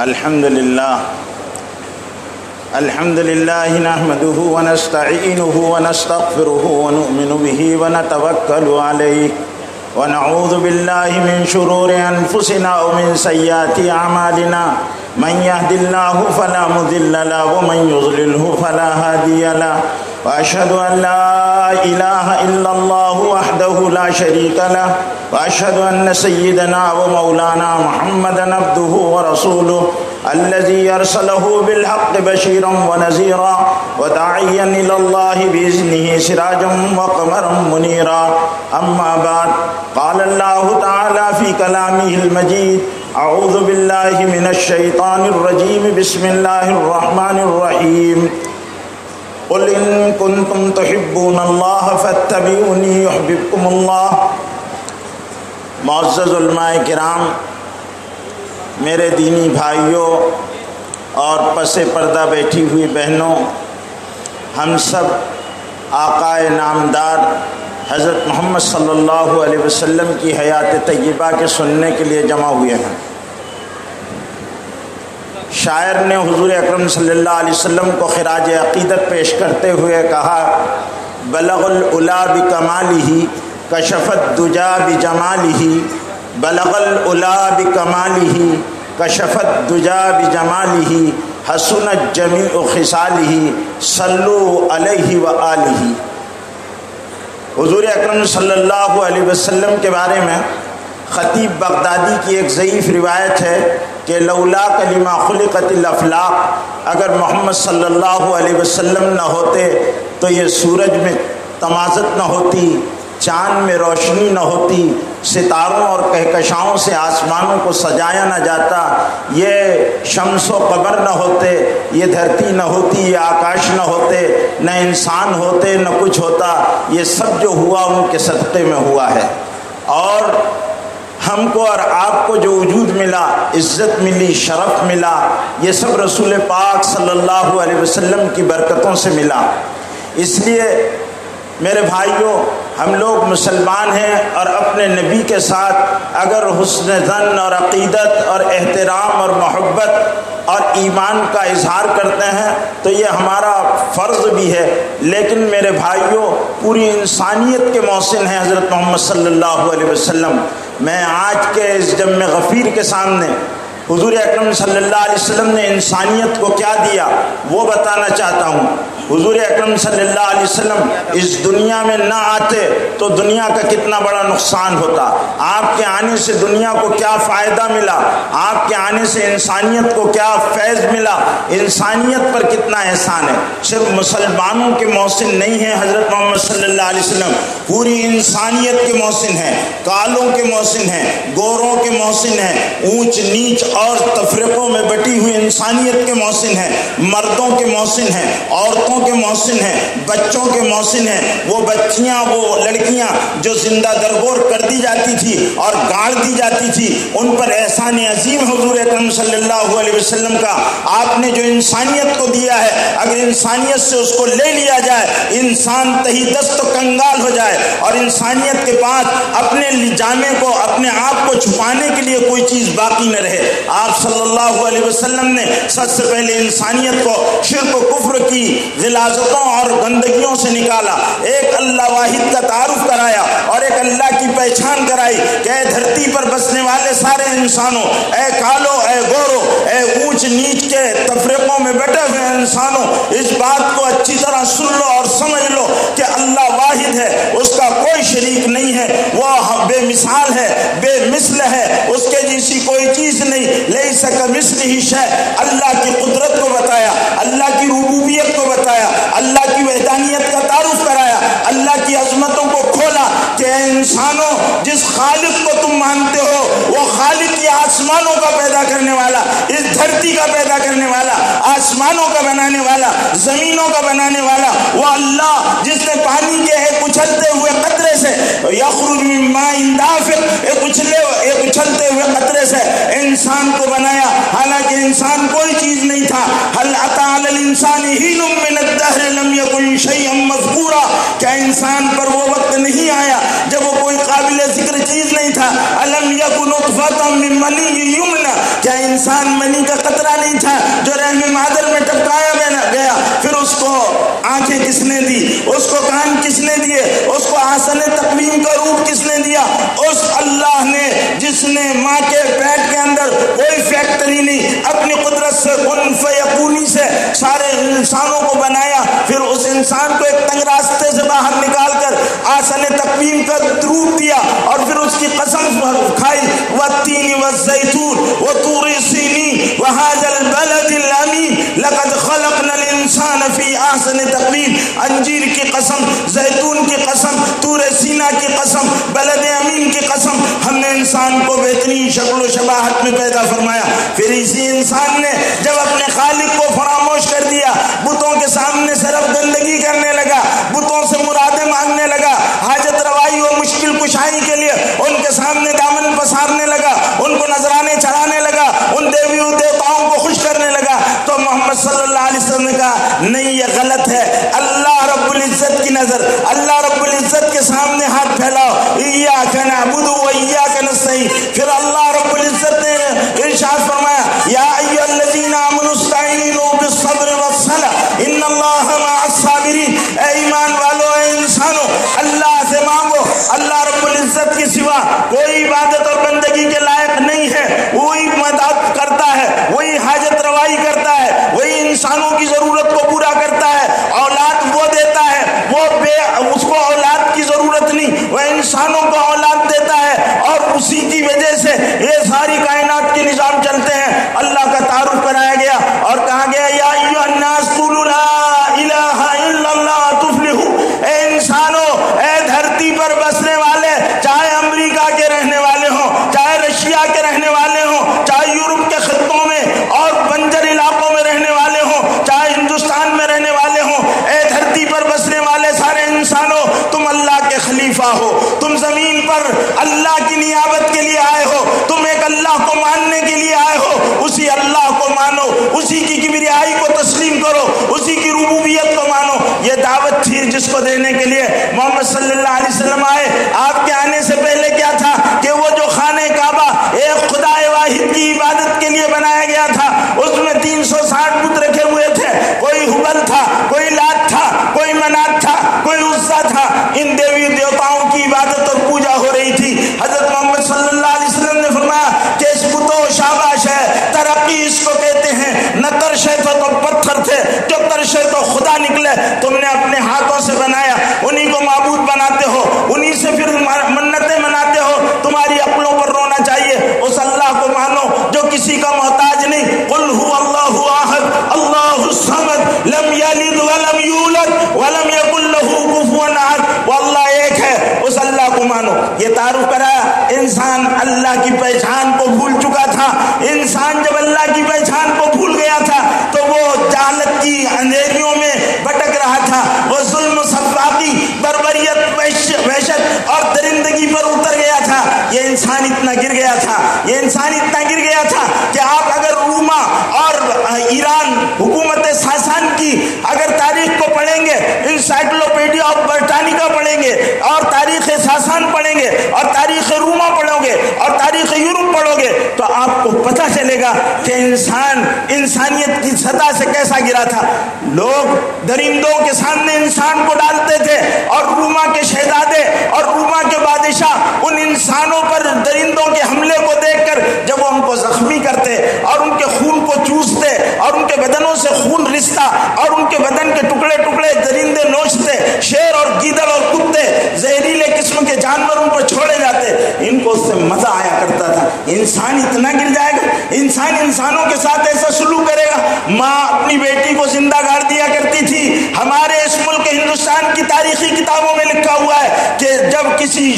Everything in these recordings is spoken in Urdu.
الحمد لله نحمده ونستعينه ونستغفره ونؤمن به ونتوكل عليه ونعوذ بالله من شرور أنفسنا ومن سيئات أعمالنا من يهد الله فلا مضل له ومن يضلله فلا هادي له وأشهد أن لا إله إلا الله وحده لا شريك له وأشهد أن سيدنا ومولانا محمدا عبده ورسوله الذي أرسله بالحق بشيرا ونذيرا وداعيا إلى الله بإذنه سراجا وقمرا منيرا أما بعد قال الله تعالى في كلامه المجيد أعوذ بالله من الشيطان الرجيم بسم الله الرحمن الرحيم قل إن كنتم تحبون الله فاتبعوني يحببكم الله. معزز علماء کرام، میرے دینی بھائیوں اور پس پردہ بیٹھی ہوئی بہنوں، ہم سب آقائے نامدار حضرت محمد صلی اللہ علیہ وسلم کی حیات طیبہ کے سننے کے لیے جمع ہوئے ہیں. شاعر نے حضور اکرم صلی اللہ علیہ وسلم کو خراج عقیدت پیش کرتے ہوئے کہا: بلغ العلا بکمالہ کشف الدجا بجمالہ، بلغ العلا بکمالہ کشف الدجا بجمالہ، حسنت جمیع خصالہ صلوا علیہ وآلہ. حضور اکرم صلی اللہ علیہ وسلم کے بارے میں خطیب بغدادی کی ایک ضعیف روایت ہے کہ لولا کلمہ خلقت الافلاق، اگر محمد صلی اللہ علیہ وسلم نہ ہوتے تو یہ سورج میں تمازت نہ ہوتی، چاند میں روشنی نہ ہوتی، ستاروں اور کہکشاؤں سے آسمانوں کو سجایا نہ جاتا، یہ شمس و قمر نہ ہوتے، یہ دھرتی نہ ہوتی، یہ آکاش نہ ہوتے، نہ انسان ہوتے، نہ کچھ ہوتا. یہ سب جو ہوا ان کے صدقے میں ہوا ہے. اور ہم کو اور آپ کو جو وجود ملا، عزت ملی، شرف ملا، یہ سب رسول پاک صلی اللہ علیہ وسلم کی برکتوں سے ملا. اس لیے میرے بھائیوں، ہم لوگ مسلمان ہیں اور اپنے نبی کے ساتھ اگر حسن ظن اور عقیدت اور احترام اور محبت اور ایمان کا اظہار کرتے ہیں تو یہ ہمارا فرض بھی ہے. لیکن میرے بھائیوں، پوری انسانیت کے محسن ہیں حضرت محمد صلی اللہ علیہ وسلم. میں آج کے اس جمع غفیر کے سامنے حضور اکرم صلی اللہ علیہ وسلم نے انسانیت کو کیا دیا وہ بتانا چاہتا ہوں. حضور اکرم صلی اللہ علیہ وسلم اس دنیا میں نہ آتے تو دنیا کا کتنا بڑا نقصان ہوتا. آپ کے آنے سے دنیا کو کیا فائدہ ملا، آپ کے آنے سے انسانیت کو کیا فیض ملا، انسانیت پر کتنا احسان ہے. صرف مسلمانوں کے محسن نہیں ہیں حضرت محمد صلی اللہ علیہ وسلم، پوری انسانیت کے محسن ہیں، کالوں کے محسن ہیں، گوروں کے محسن ہیں، اونچ نیچ اور تفریقوں میں بٹی ہوئی انسانیت کے محسن ہیں، مردوں کے محسن ہیں، عورتوں کے محسن ہیں، بچوں کے محسن ہیں. وہ بچیاں، وہ لڑکیاں جو زندہ درگور کر دی جاتی تھی اور گاڑ دی جاتی تھی، ان پر احسان عظیم حضور اکرم صلی اللہ علیہ وسلم کا. آپ نے جو انسانیت کو دیا ہے، اگر انسانیت سے اس کو لے لیا جائے، انسان تہی دست و کنگال ہو جائے اور انسانیت کے پاس اپنے جامے کو، اپنے آپ کو چھپانے کے لیے کوئی چیز باقی نہ رہے. آپ صلی اللہ علیہ وسلم نے سب سے پہلے انسانیت کو شرک و کفر کی غلاظتوں اور گندگیوں سے نکالا، ایک اللہ واحد کا تعارف کرایا اور ایک اللہ کی پہچان کرائی کہ اے دھرتی پر بسنے والے سارے انسانوں، اے کالو، اے گورو، اے اونچ نیچ کے تفریقوں میں بیٹھے ہوئے انسانوں، اس بات کو اچھی طرح سن لو اور سمجھ لو کہ اللہ واحد ہے، اس کا کوئی شریک نہیں ہے، وہ بے مثال ہے، بے مثل ہے، اس کے جیسی کوئی چیز نہیں. لیس کمثلہ شیء، اللہ کی قدرت کو بتایا، اللہ کی ربوبیت کو بتایا، اللہ کی وحدانیت کا تعارف کرایا، اللہ کی عظمتوں کو کھولا کہ اے انسانوں، جس خالق کو تم مانتے ہو وہ خالق کی آسمانوں کا پیدا کرنے والا، اس دھرتی کا پیدا کرنے والا، آسمانوں کا بنانے والا، زمینوں کا بنانے والا وہ اللہ جس نے پانی کے ایک اچھلتے ہوئے قطرے سے یخرج من ماء دافق، ایک اچھلتے ہوئے قطرے سے انسان کو بنایا، حالانکہ انسان کوئی چیز نہیں تھا. هل اتى على الانسان حين من الدهر لم يكن شيئا مذكورا، کیا انسان پر وہ وقت نہیں آیا جب وہ کوئی قابل ذکر چیز نہیں تھا. الم يكن نطفة من مني يمنى، کیا انسان منی کا قطرہ نہیں تھا جو رحم مادر میں ٹپکایا گیا. پھر اس کو آنکھیں کس نے دی, اس کو کان کس نے دیے, اس کو آسن تقویم کا روپ کس نے دیا؟ اس اللہ نے جس نے ماں کے پیٹ کے اندر کوئی فیکٹری نہیں, اپنی قدرت سے کن فیکونی سے سارے انسانوں کو بنایا. پھر اس انسان کو ایک تنگ راستے سے باہر نکال کر آسن تقویم کا روپ دیا اور پھر اس کی قسم کھائی, والتین والزیتون وطور سینین وہذا البلد الامین لقد خلقنا الانسان فی احسن تقویم. انجیر کی قسم, زیتون کی قسم, طور سینا کی قسم, بلد امین کی قسم, ہم نے انسان کو بہترین شکل و شباہت میں پیدا فرمایا. پھر اسی انسان نے جب اپنے خالق کو فراموش کر دیا, بتوں کے سامنے صرف گندگی کرنے لگا, بتوں سے مرادیں مانگنے لگا, حاجت روائی و مشکل کشائی کے لیے ان کے سامنے دامن پسارنے لگا, ان کو نذرانے چڑھانے لگا, ان دیوی و دیوتاؤں کو خوش کرنے لگا, تو محمد صلی اللہ علیہ وسلم نے کہا نہیں, یہ غلط ہے. اللہ رب العزت کی نظر, اللہ رب العزت کے سامنے ہاتھ پھیلاؤ, ایاک نعبد و ایاک نستعین. پھر اللہ رب العزت نے ارشاد فرمایا یا ایھا الذین آمنوا استعینوا بالصبر والصلاۃ ان اللہ مع الصابرین. اے ایمان والو, اے انسانوں, اللہ سے مانگو. اللہ رب العزت کے سوا کوئی عبادت اور بندگی کے لائق نہیں ہے. وہی مدد کرتا ہے, وہی حاجت روائی کرتا ہے, وہی انسانوں کی ضرورت کو پورا کرتا ہے. اولاد وہ دیتا ہے, اس کو اولاد کی ضرورت نہیں, وہ انسانوں کو اولاد دیتا ہے اور اسی کی وجہ سے یہ ساری کائنات کے نظام چلتے ہیں. اللہ کا تعارف کرایا گیا اور کہا گیا یا ایھا الناس قولوا لا الہ الا اللہ تفلحوا. اے انسانوں, اے دھرتی پر بسنے والے, چاہے امریکہ کے رہنے والے ہوں, چاہے رشیا کے رہنے والے ہوں, چاہے یورپ کے خطوں میں اور بنجر علاقوں میں رہنے والے ہوں, چاہے ہندوستان میں رہنے والے ہوں, اے دھرتی پر بسنے والے سارے انسانوں, تم اللہ کے خلیفہ ہو, تم زمین پر اللہ کی نیابت کے لیے آئے ہو, تم ایک اللہ کو ماننے کے لیے آئے ہو. اسی اللہ کو مانو, اسی کی کبریائی کو تسلیم کرو, اسی کی ربوبیت کو مانو. یہ دعوت تھی جس کو دینے کے لیے محمد صلی اللہ علیہ وسلم آئے. آپ کے آنے سے پہلے کیا تھا کہ وہ جو خانہ کعبہ ایک خدا واحد کی عبادت کے لیے بنایا گیا تھا, اس میں 360 بت رکھے ہوئے تھے. کوئی ہبل تھا, کوئی لات تھا, کوئی منات تھا, کوئی عزا تھا. ان دیوی دیوتاؤں کی عبادت اور پوجا ہو رہی تھی. حضرت محمد صلی اللہ علیہ وسلم نے فرمایا کہ اس بتوں شاباش ہے, ترقی اس کو کہتے ہیں. نہ ترشے تھے تو پتھر تھے, جو ترشے تو خدا نکلے. تم نے اپنے ہاتھوں سے بنایا, انہی کو معبود بناتے ہو, انہی سے پھر منتیں مناتے ہو. تمہاری عقلوں پر رونا چاہیے. اس اللہ کو مانو جو کسی کا محتاج نہیں. قل هو اللہ احد اللہ الصمد لم یلد ولم یولد ولم یکن له کفوا احد. وہ اللہ ایک ہے, اس اللہ کو مانو. یہ تعارف کرایا. انسان اللہ کی پہچان کو بھول چکا تھا. انسان جب اللہ کی پہچان کو بھول گیا تھا تو وہ جہالت کی اندھیریوں میں بھٹک رہا تھا. وہ ظلم و سفاقی, بربریت, وحشت اور درندگی پر اتر گیا تھا. یہ انسان اتنا گر گیا تھا, یہ انسان اتنا گر گیا تھا کہ آپ اگر روما اور ایران حکومت ساسان کی اگر تاریخ کو پڑھیں گے, انسائکلوپیڈیا آف برٹانیکا پڑھیں گے اور تاریخ ساسان پڑھیں گے اور تاریخ روما پڑھو گے اور تاریخ یورپ پڑھو گے تو آپ کو پتہ چلے گا کہ انسان انسانیت کی سطح سے کیسا گرا تھا. لوگ درندوں کے سامنے انسان کو ڈالتے تھے اور روما کے شہزادے اور روما کے بادشاہ ان انسانوں پر درندوں کے حملے کو دیکھ کر جب وہ ان کو زخمی کرتے اور ان کے خون کو چوستے اور ان کے بدنوں سے خون رستا اور ان کے بدن کے ٹکڑے ٹکڑے درندے نوچتے, شیر اور گیدڑ اور کتے زہریلے قسم کے جانور ان پر چھوڑے جاتے, ان کو اس سے مزہ آیا کرتا تھا. انسان اتنا گر جائے گا, انسان انسانوں کے ساتھ ایسا سلوک کرے گا. ماں اپنی بیٹی کو زندہ گاڑ دیا کرتی تھی. ہمارے اس ملک ہندوستان کی تاریخی کتابوں میں لکھا ہوا ہے کہ جب کسی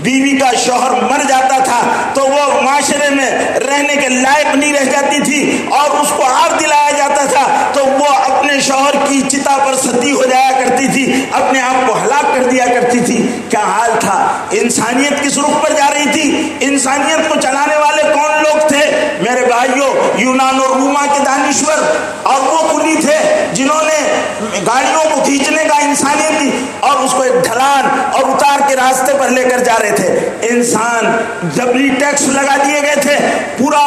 بیوی کا شوہر مر جاتا تھا تو وہ معاشرے میں رہنے کے لائق نہیں رہ جاتی تھی اور اس کو عار دلایا جاتا تھا تو وہ اپنے شوہر کی چتا پر ستی ہو جایا کرتی تھی, اپنے آپ کو ہلاک کر دیا کرتی تھی. کیا حال تھا, انسانیت کس رخ پر جا رہی تھی. انسانیت کو چلانے والے کون لوگ تھے؟ میرے بھائی بھائیوں یونان اور روما کے دانشور اور وہ قلی تھے جنہوں نے گاڑیوں کو کھینچنے کا انسانیت دی اور اس کو ایک ڈھلان اور اتار کے راستے پر لے کر جا رہے تھے. انسان جبری ٹیکس لگا دیے گئے تھے, پورا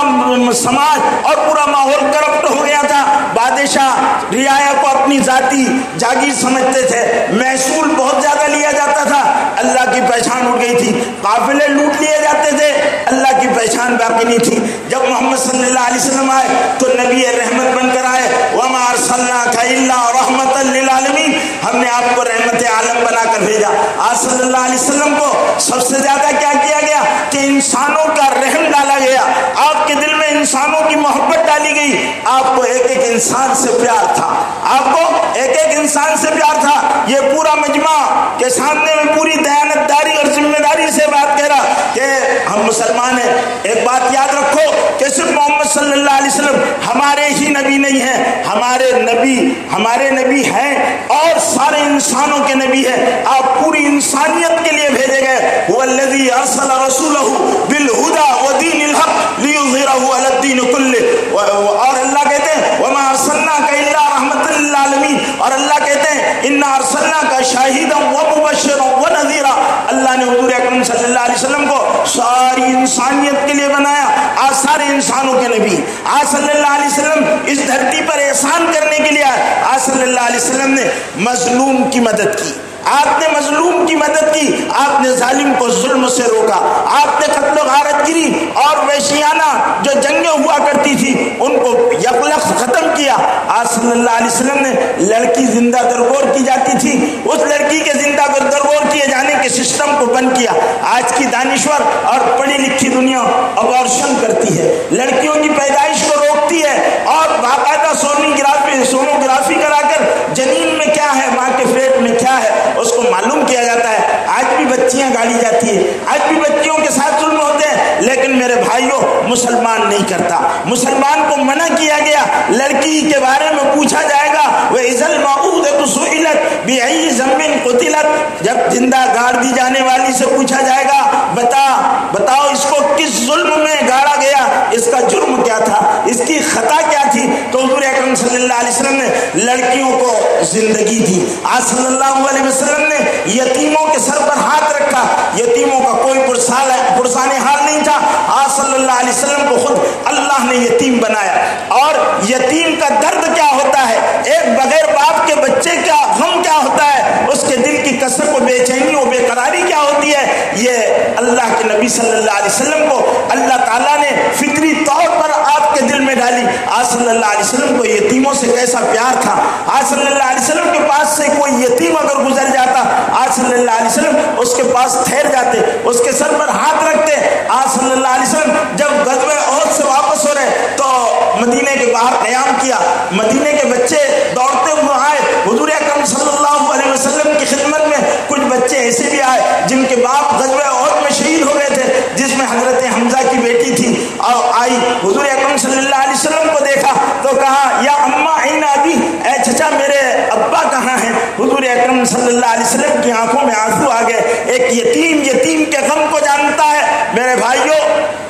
سماج اور پورا ماحول کرپٹ ہو گیا تھا. بادشاہ رعایا کو اپنی ذاتی جاگیر سمجھتے تھے, محصول بہت زیادہ لیا جاتا تھا, اللہ کی پہچان اڑ گئی تھی. قافلے لوٹ لیے جاتے تھے, اللہ کی پہچان باقی نہیں تھی. جب محمد صلی اللہ علیہ وسلم آئے تو نبی رحمت بن کر آئے. وما ارسلناک الا رحمتا للعالمین, ہم نے آپ کو رحمت عالم بنا کر بھیجا. آج صلی اللہ علیہ وسلم کو سب سے زیادہ کیا کیا گیا کہ انسانوں کا رحم ڈالا گیا, آپ کے دل میں انسانوں کی محبت ڈالی گئی. آپ کو ایک ایک انسان سے پیار تھا, آپ کو ایک ایک انسان سے پیار تھا. یہ پورا مجمع کے سامنے میں پوری دیانتداری اور ذمہ داری سے بات کہہ رہا کہ ہم مسلمان ہیں. ایک بات یاد رکھو کہ صرف محمد صلی اللہ علیہ وسلم ہمارے ہی نبی نہیں ہیں, ہمارے نبی ہیں اور سارے انسانوں کے نبی ہیں. آپ پوری انسانیت کے لیے بھیجے گئے. هو الذی ارسل رسوله بالهدى ودین الحق لیظہرہ علی الدین کلہ. اور اللہ کہتے ہیں وما ارسلناک الا رحمتا للعالمین, اور اللہ کہتے ہیں انا ارسلناک شاہدا ومبشرا ونذیرا. اللہ نے حضور اکرم صلی اللہ علیہ وسلم کو ساری انسانیت کے لیے بنایا. آج سارے انسانوں کے نبی, آج صلی اللہ علیہ وسلم اس دھرتی پر احسان کرنے کے لیے آئے. آج صلی اللہ علیہ وسلم نے مظلوم کی مدد کی, آپ نے مظلوم کی مدد کی, آپ نے ظالم کو ظلم سے روکا, آپ نے قتل و غارت گری اور وحشیانہ جو جنگیں ہوا کرتی تھی ان کو یکلخت ختم کیا. آج صلی اللہ علیہ وسلم نے لڑکی زندہ درگور کی جاتی تھی, اس لڑکی کے زندہ درگور کیے جانے کے سسٹم کو بند کیا. آج کی دانشور اور پڑھی لکھی دنیا ابارشن کرتی ہے, لڑکیوں کی پیدائش کو روکتی ہے اور باقاعدہ سونوگرافی کرا کر جنین میں کیا ہے, ماں کے پیٹ میں کیا ہے اس کو معلوم کیا جاتا ہے. آج بھی بچیاں گاڑی جاتی ہیں, آج بھی بچیوں کے ساتھ ظلم ہوتے ہیں, لیکن میرے بھائیوں مسلمان نہیں کرتا. مسلمان کو منع کیا گیا, لڑکی کے بارے میں پوچھا جائے گا وَإِذَا الْمَوْءُودَةُ سُئِلَتْ بِأَيِّ ذَنبٍ قُتِلَتْ, جب زندہ گاڑ دی جانے والی سے پوچھا جائے گا بتاؤ اس کو کس ظلم میں گاڑا گیا, اس کا جرم کیا تھا, اس کی خطا کیا تھی. تو حضور اکرم صلی اللہ علیہ وسلم نے لڑکیوں کو زندگی دی. آج صلی اللہ علیہ وسلم نے یتیموں کے سر پر ہاتھ رکھا, یتیموں کا کوئی پرسان حال نہیں تھا. آج صلی اللہ علیہ وسلم کو خود اللہ نے یتیم بنایا. اور یتیم کا درد کیا ہوتا ہے, ایک بغیر باپ کے بچے کا غم کیا ہوتا ہے, اس کے دل کی کسر و بے چینی و بے قراری کیا ہوتی ہے, یہ اللہ کے نبی صلی اللہ علیہ وسلم کو اللہ تعالیٰ نے فطری طور پر آپ کے دل میں ڈالی. آج صلی اللہ علیہ وسلم کو یتیموں سے کیسا پیار تھا. آج صلی اللہ علیہ وسلم کے پاس سے کوئی یتیم اگر گزر جاتا, آج صلی اللہ علیہ وسلم اس کے پاس ٹھہر جاتے, اس کے سر پر ہاتھ رکھتے. آج صلی اللہ علیہ وسلم جب غزوہ احد سے واپس ہو رہے تو مدینے کے باہر قیام کیا, مدینے کے بچے دوڑتے ہوئے آئے. حضور اکرم صلی اللہ علیہ وسلم کی خدمت میں کچھ بچے ایسے بھی آئے جن کے باپ غزوہ احد میں شہید ہو گئے تھے, جس میں حضرت حمزہ کی بیٹی تھی. اور آئی حضور اکرم صلی اللہ علیہ وسلم کو دیکھا تو کہا یا اماں این ابی, اے چچا میرے ابا کہاں ہیں. حضور اکرم صلی اللہ علیہ وسلم کی آنکھوں میں آنسو آ گئے. ایک یتیم کے غم کو جانتا ہے. میرے بھائیوں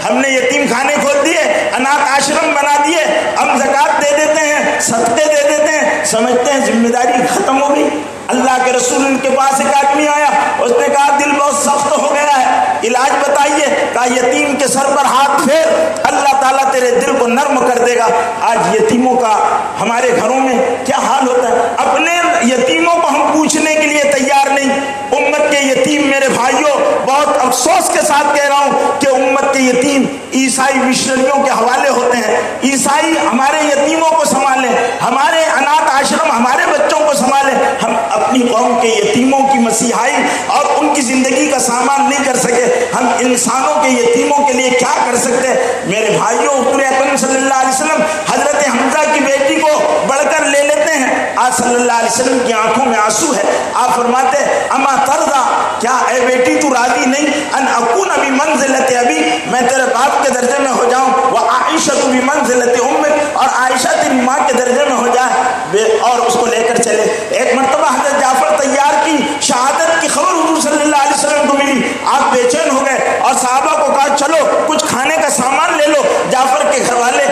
ہم نے یتیم خانے کھول دیے, انات آشرم بنا دیے, ہم زکات دے دیتے ہیں, صدقے دے دیتے ہیں, سمجھتے ہیں ذمہ داری ختم ہو گئی. اللہ کے رسول ان کے پاس ایک آدمی آیا, اس نے کہا دل بہت سخت ہو گیا ہے, علاج بتائیے. کہا یتیم کے سر پر ہاتھ پھیر, اللہ تعالیٰ تیرے دل کو نرم کر دے گا. آج یتیموں کا ہمارے گھروں میں کیا حال ہوتا ہے, اپنے یتیموں کو ہم پوچھنے کے لیے تیار نہیں. امت کے یتیم میرے بھائیوں بہت افسوس کے ساتھ کہہ رہا ہوں کہ امت کے یتیم عیسائی مشنریوں کے حوالے ہوتے ہیں. عیسائی ہمارے یتیموں کو سنبھالیں, ہمارے انات آشرم ہمارے بچوں کو سنبھالیں. ہم اپنی قوم کے یتیموں کی مسیحائی اور ان کی زندگی کا سامان نہیں کر سکے, ہم انسانوں کے یتیموں کے لیے کیا کر سکتے ہیں. میرے بھائیوں حضور اکرم صلی اللہ علیہ وسلم حضرت حمزہ کی بیٹی کو بڑھ کر لے لیتے ہیں. آج صلی اللہ علیہ وسلم کی آنکھوں میں آنسو ہے. آپ فرماتے اما ترضا, کیا اے بیٹی تو راضی نہیں, ان اکون بمنزلت ابی, میں تیرے باپ کے درجے میں ہو جاؤں, وعائشہ بمنزلت امک, اور عائشہ تیری ماں کے درجے میں ہو جائے. اور اس کو لے کر چلے. ایک مرتبہ حضرت جعفر طیار کی شہادت کی خبر حضور صلی اللہ علیہ وسلم کو ملی. آپ بے چین ہو گئے اور صحابہ کو کہا چلو کچھ کھانے کا سامان لے لو. جعفر کے گھر والے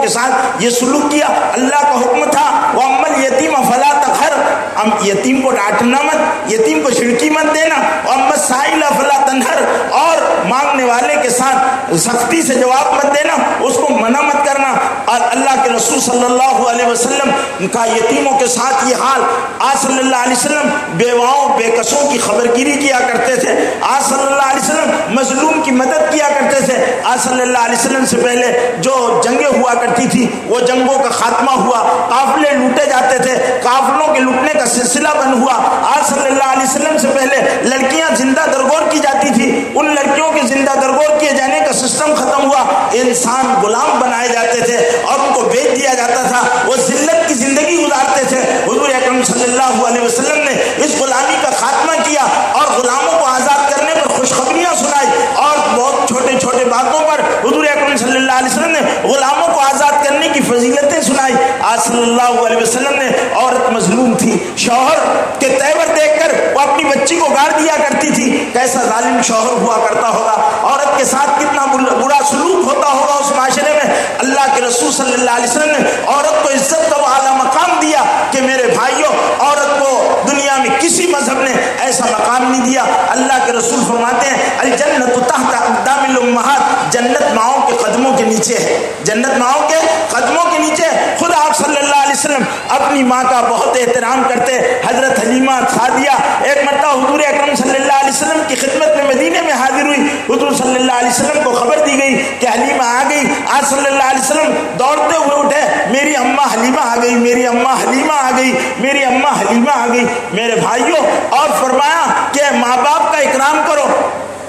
کے ساتھ یہ سلوک کیا. اللہ کا حکم تھا وَأَمَّا الْيَتِيمَ فَلَا تَقْهَرْ، ہم یتیم کو ڈانٹنا مت، یتیم کو چھڑکی مت دینا. وَأَمَّا السَّائِلَ فَلَا تَنْهَرْ، اور مانگنے والے کے ساتھ سختی سے جواب مت دینا، اس کو منع مت کرنا. اور اللہ کے رسول صلی اللہ علیہ وسلم کا یتیموں کے ساتھ یہ حال. آج صلی اللہ علیہ وسلم بیواؤں بے کسوں کی خبرگیری کیا کرتے تھے. آج صلی اللہ علیہ وسلم مظلوم کی مدد کیا کرتے تھے. آج صلی اللہ علیہ وسلم سے پہلے جو جنگیں ہوا کرتی تھی وہ جنگوں کا خاتمہ ہوا، قافلے لوٹے جاتے تھے، قافلوں کے لوٹنے کا سلسلہ بند ہوا. آج صلی اللہ علیہ وسلم سے پہلے لڑکیاں زندہ درگور کی جاتی تھی، ان لڑکیوں کے زندہ درگور کیے جانے کا سسٹم ختم ہوا. انسان غلام بنائے جاتے تھے اور ان کو بیچ دیا جاتا تھا، وہ ذلت کی زندگی گزارتے تھے. حضور اکرم صلی اللہ علیہ وسلم نے اس غلامی کا خاتمہ کیا اور غلاموں کو آزاد کرنے پر خوشخبریاں سنائی، اور بہت چھوٹے چھوٹے باتوں پر حضور اکرم صلی اللہ علیہ وسلم نے غلاموں کو آزاد کرنے کی فضیلتیں سنائی. آج صلی اللہ علیہ وسلم نے، عورت مظلوم تھی، شوہر کے تیور دیکھ کر وہ اپنی بچی کو گاڑ دیا کرتی تھی. کیسا ظالم شوہر ہوا کرتا ہوگا، عورت کے ساتھ کتنا برا سلوک ہوتا ہوگا اس معاشرے میں. اللہ کے رسول صلی اللہ علیہ وسلم نے عورت کو عزت کا اعلیٰ مقام دیا کہ میرے بھائیوں، عورت کو دنیا میں کسی مذہب نے ایسا مقام نہیں دیا. اللہ کے رسول فرماتے ہیں الجنت تحت اقدام الامہات، جنت ماؤں کے قدموں کے نیچے ہے، جنت ماؤں کے قدموں کے نیچے. خود آپ صلی اللہ علیہ وسلم اپنی ماں کا بہت احترام کرتے. حضرت حلیمہ سعدیہ ایک مرتبہ حضور اکرم صلی اللہ علیہ وسلم کی خدمت میں مدینے میں حاضر ہوئی. حضور صلی اللہ علیہ وسلم کو خبر دی گئی کہ حلیمہ آ گئی. آج صلی اللہ علیہ وسلم دوڑتے ہوئے اٹھے، میری اماں حلیمہ آ گئی، میری اماں حلیمہ آ گئی، میری اماں حلیمہ آ گئی. میرے بھائیوں، اور فرمایا کہ ماں باپ کا اکرام کرو،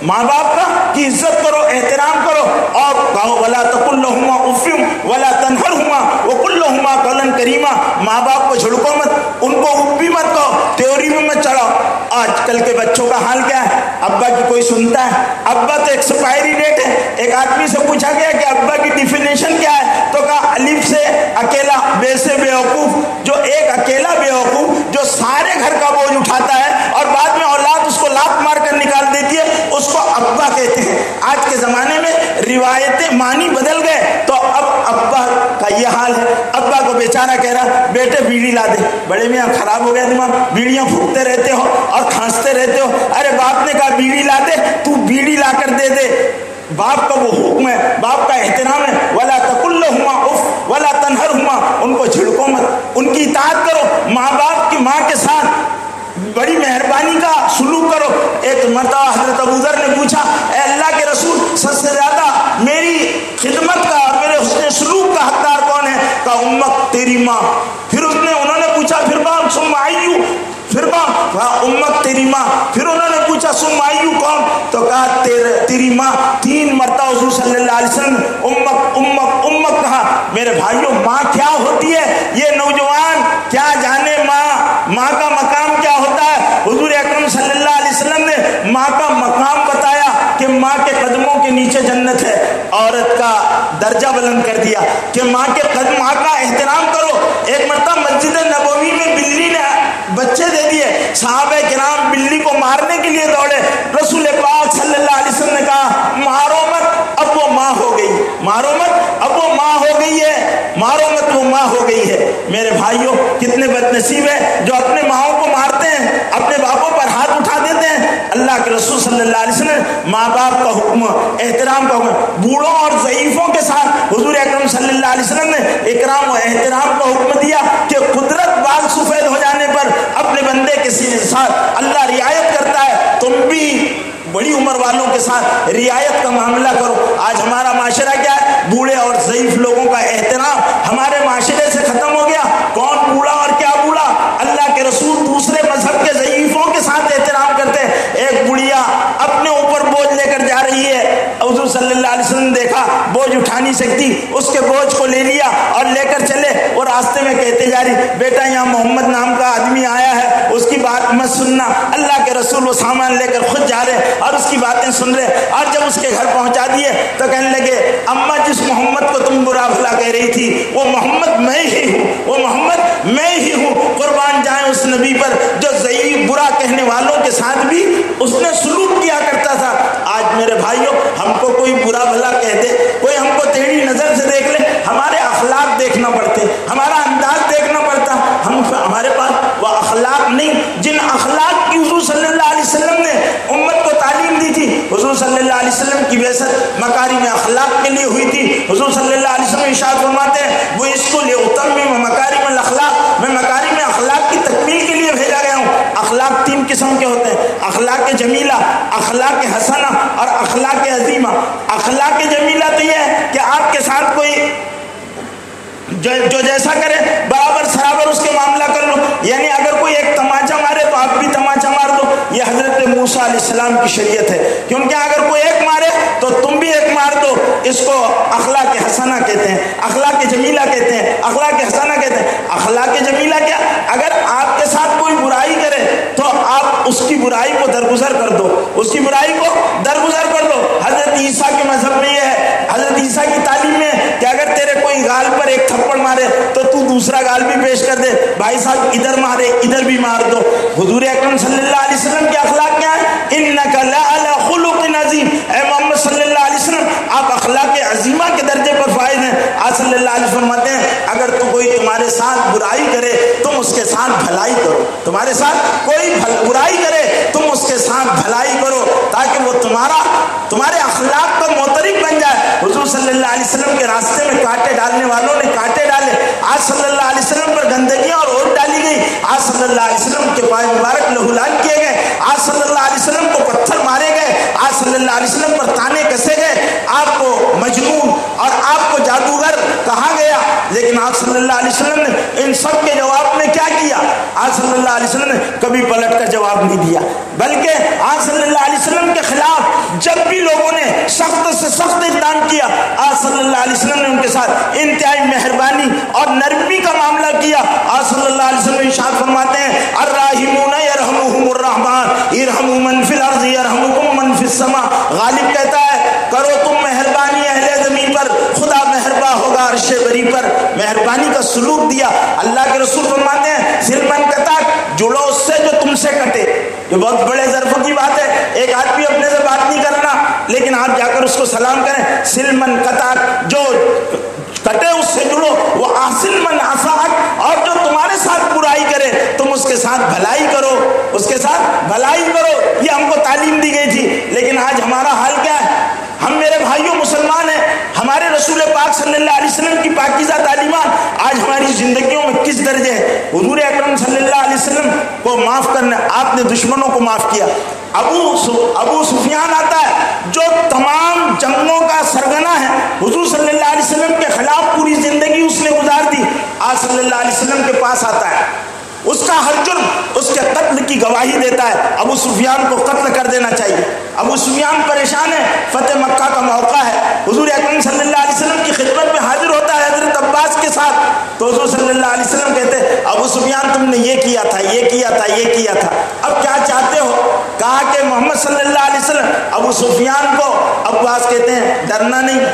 ماں باپ کا کی عزت کرو، احترام کرو، اور کہو ولا تقل لهما اف ولا تنهرهما وقل لهما قولا کریما. ماں باپ کو جھڑکو مت، ان کو اف بھی مت کہو، تیوری میں مت چڑھاؤ. آج کل کے بچوں کا حال کیا ہے؟ ابا کی کوئی سنتا ہے؟ ابا تو ایکسپائری ڈیٹ ہے. ایک آدمی سے پوچھا گیا کہ ابا کی ڈیفینیشن کیا ہے، تو کہا الف سے اکیلا، بے سے بیوقوف. جو ایک اکیلا بیوقوف جو سارے گھر کا بوجھ اٹھاتا ہے اور بعد میں اولاد اس کو لات مار کر نکال دیتی ہے، اس کو ابا کہتے ہیں. آج کے زمانے میں روایتیں معنی بدل گئے، تو اب ابا کا یہ حال ہے. ابا کو بیچارہ کہہ رہا بیٹے بیڑی لا دے. بڑے میاں خراب ہو گیا دماغ، بیڑیاں پھونکتے رہتے ہو اور کھانستے رہتے ہو. ارے باپ نے کہا بیڑی لا دے، تو بیڑی لا کر دے دے. باپ کا وہ حکم ہے، باپ کا احترام ہے. ولا تقل لهما اف ولا تنهرهما، ان کو جھڑکو مت، ان کی اطاعت کرو. ماں باپ کی ماں کے ساتھ بڑی مہربانی کا سلوک کرو. ایک مرتبہ حضرت ابو ذر نے پوچھا اے اللہ کے رسول، سب سے زیادہ میری خدمت کا، میرے حسن سلوک کا حقدار کون ہے؟ کہا امک، تیری ماں. پھر انہوں نے پوچھا پھر باپ ثم ایو، پھر باپ، کہا امک تیری ماں. پھر انہوں نے پوچھا ثم ایو کون؟ تو کہا تیری ماں. 3 مرتبہ حضور صلی اللہ علیہ وسلم نے امک امک امک کہا. میرے بھائیوں، ماں کیا ہوتی ہے یہ نوجوان کیا جانے. ماں کا مقام کیا ہوتا ہے؟ حضور اکرم صلی اللہ علیہ وسلم نے ماں کا مقام بتایا کہ ماں کے قدموں کے نیچے جنت ہے. عورت کا درجہ بلند کر دیا کہ ماں کے قدم، ماں کا احترام کرو. ایک مرتبہ مسجد نبوی میں بلی نے بچے دے دیے، صحابہ کرام بلی کو مارنے کے لیے دوڑے. رسول پاک صلی اللہ علیہ وسلم نے کہا مارو مت، اب وہ ماں ہو گئی. مارو مت، اب وہ ماں ہو گئی ہے. مارو مت، وہ ماں ہو گئی ہے. میرے بھائیوں، کتنے بد نصیب ہیں جو اپنے ماؤں کو مارتے ہیں، اپنے باپوں پر ہاتھ اٹھا دیتے ہیں. اللہ کے رسول صلی اللہ علیہ وسلم ماں باپ کا حکم، احترام کا حکم. بوڑھوں اور ضعیفوں کے ساتھ حضور اکرم صلی اللہ علیہ وسلم نے اکرام و احترام کا حکم دیا کہ قدرت بال سفید ہو جانے پر اپنے بندے کے ساتھ اللہ رعایت کرتا ہے. تم بھی بڑی عمر والوں کے ساتھ رعایت کا معاملہ کرو. آج ہمارا معاشرہ کیا ہے؟ بوڑھے اور ضعیف لوگوں کا احترام ہمارے معاشرے سے ختم ہو گیا. کون بوڑھا اور کیا بوڑھا؟ اللہ کے رسول دوسرے مذہب کے ضعیفوں کے ساتھ احترام کرتے ہیں. ایک بڑھیا اپنے اوپر بوجھ لے کر جا رہی ہے، حضور صلی اللہ علیہ وسلم نے دیکھا بوجھ اٹھا نہیں سکتی، اس کے بوجھ کو لے لیا اور لے کر چلے. اور راستے میں کہتے جا رہی بیٹا یہاں محمد نام کا آدمی آیا ہے، اس کی بات مت سننا. اللہ کے رسول وہ سامان لے کر خود جا رہے اور اس کی باتیں سن رہے. اور جب اس کے گھر پہنچا دیے تو کہنے لگے اماں جس محمد کو تم برا بھلا کہہ رہی تھی وہ محمد میں ہی ہوں، وہ محمد میں ہی ہوں. قربان جائیں اس نبی پر جو ضعیف برا کہنے والوں کے ساتھ بھی اس نے سلوک کیا کرتا تھا. آج میرے بھائیوں، ہم کو کوئی برا بھلا کہہ دے، کوئی ہم کو ٹیڑھی نظر سے دیکھ لے، ہمارے اخلاق ہمارا انداز دیکھنا پڑتا. ہمارے پاس وہ اخلاق نہیں جن اخلاق کی حضور صلی اللہ علیہ وسلم نے امت کو تعلیم دی تھی. حضور صلی اللہ علیہ وسلم کی بعثت مکارم اخلاق کے لیے ہوئی تھی. حضور صلی اللہ علیہ وسلم ارشاد فرماتے ہیں وہ اس کو لأتمم مکارم الاخلاق، میں مکارم اخلاق کی تکمیل کے لیے بھیجا گیا ہوں. اخلاق تین قسم کے ہوتے ہیں، اخلاق جمیلہ، اخلاق حسنہ اور اخلاق عظیمہ. اخلاق جمیلہ تو یہ ہے کہ آپ کے ساتھ کوئی جو جیسا کرے برابر سرابر اس کے معاملہ کر لو. یعنی اگر کوئی ایک تماچا مارے تو آپ بھی تماچا مار دو. یہ حضرت موسیٰ علیہ السلام کی شریعت ہے، کیونکہ اگر کوئی ایک مارے تو تم بھی ایک مار دو. اس کو اخلاق حسنہ کہتے ہیں، اخلاق جمیلہ کہتے ہیں، اخلاق حسنہ کہتے ہیں. اخلاق جمیلہ کیا؟ اگر آپ کے ساتھ کوئی برائی کرے تو آپ اس کی برائی کو درگزر کر دو، اس کی برائی کو درگزر کر دو. حضرت عیسیٰ کے مذہب میں یہ ہے، حضرت عیسیٰ کی تعلیم میں ہے کہ اگر تیرے کوئی گال پر ایک تھپڑ مارے تو تو دوسرا گال بھی پیش کر دے. بھائی صاحب ادھر مارے ادھر بھی مار دو. حضور اکرم صلی اللہ علیہ وسلم کے اخلاق کیا ہے؟ انک لعلی خلق عظیم. اے محمد صلی اللہ علیہ وسلم آپ اخلاق عظیمہ کے درجے پر فائز ہیں. آپ صلی اللہ علیہ وسلم فرماتے ہیں اگر تو کوئی تمہارے ساتھ برائی کرے تم اس کے ساتھ بھلائی کرو. تمہارے ساتھ کوئی برائی کرے تم اس کے ساتھ بھلائی کرو تاکہ وہ تمہارے اخلاق کا معترف بن جائے. حضور صلی اللہ علیہ وسلم کے راستے میں کانٹے ڈالنے والوں نے کانٹے ڈالے. آج صلی اللہ علیہ وسلم پر گندگیاں اور اوٹ ڈالی گئی. آج صلی اللہ علیہ وسلم کے پائے مبارک لہولان کیے گئے. آج صلی اللہ علیہ وسلم کو پتھر مارے گئے. آج صلی اللہ علیہ وسلم پر تانے کسے گئے. آپ کو مجنون اور آپ کو جادوگر کہا گیا. لیکن آپ صلی اللہ علیہ وسلم نے ان سب کے جواب میں کیا کیا؟ آج صلی اللہ علیہ وسلم نے کبھی پلٹ کر جواب نہیں دیا، بلکہ آج صلی اللہ علیہ وسلم کے خلاف جب بھی لوگوں نے سخت سے سخت اقدام کیا آج صلی اللہ علیہ وسلم نے ان کے ساتھ انتہائی مہربانی اور نرمی کا معاملہ کیا. آج صلی اللہ علیہ وسلم ارشاد فرماتے ہیں الراحمون یرحمهم الرحمن ارحموا من فی الارض یرحمکم من فی السماء. غالب کہتا ہے کرو تم مہربانی اہل زمین پر خدا مہرباں ہوگا عرش بری پر. مہربانی کا سلوک دیا. اللہ کے رسول فرماتے ہیں سلمن قطع جڑو اس سے جو تم سے کٹے. یہ بہت بڑے ظرف کی بات ہے. ایک آدمی اپنے سے بات نہیں کرنا لیکن آپ جا کر اس کو سلام کریں. سلمن قطع جو کٹے اس سے جڑو. وہ احسن من اساءک اور جو تمہارے ساتھ برائی کرے تم اس کے ساتھ بھلائی کرو، اس کے ساتھ بھلائی کرو. یہ ہم کو تعلیم دی گئی تھی. لیکن آج ہمارا حال کیا ہے؟ ہم میرے بھائیوں مسلمان ہیں. ہمارے رسول پاک صلی اللہ علیہ وسلم کی پاکیزہ تعلیمات آج ہماری زندگیوں میں کس درجے ہیں؟ حضور اکرم صلی اللہ علیہ وسلم کو معاف کرنا، آپ نے دشمنوں کو معاف کیا. ابو سفیان آتا ہے جو تمام جنگوں کا سرگنا ہے. حضور صلی اللہ علیہ وسلم کے خلاف پوری زندگی اس نے گزار دی. آج صلی اللہ علیہ وسلم کے پاس آتا ہے، اس کا ہر جرم اس کے قتل کی گواہی دیتا ہے. ابو سفیان کو قتل کر دینا چاہیے. ابو سفیان پریشان ہے، فتح مکہ کا موقع ہے. حضور اکرم صلی اللہ علیہ وسلم کی خدمت میں حاضر ہوتا ہے حضرت عباس کے ساتھ. تو حضور صلی اللہ علیہ وسلم کہتے ہیں ابو سفیان تم نے یہ کیا تھا، یہ کیا تھا، یہ کیا تھا، اب کیا چاہتے ہو؟ کہا کہ محمد صلی اللہ علیہ وسلم. ابو سفیان کو عباس کہتے ہیں ڈرنا نہیں،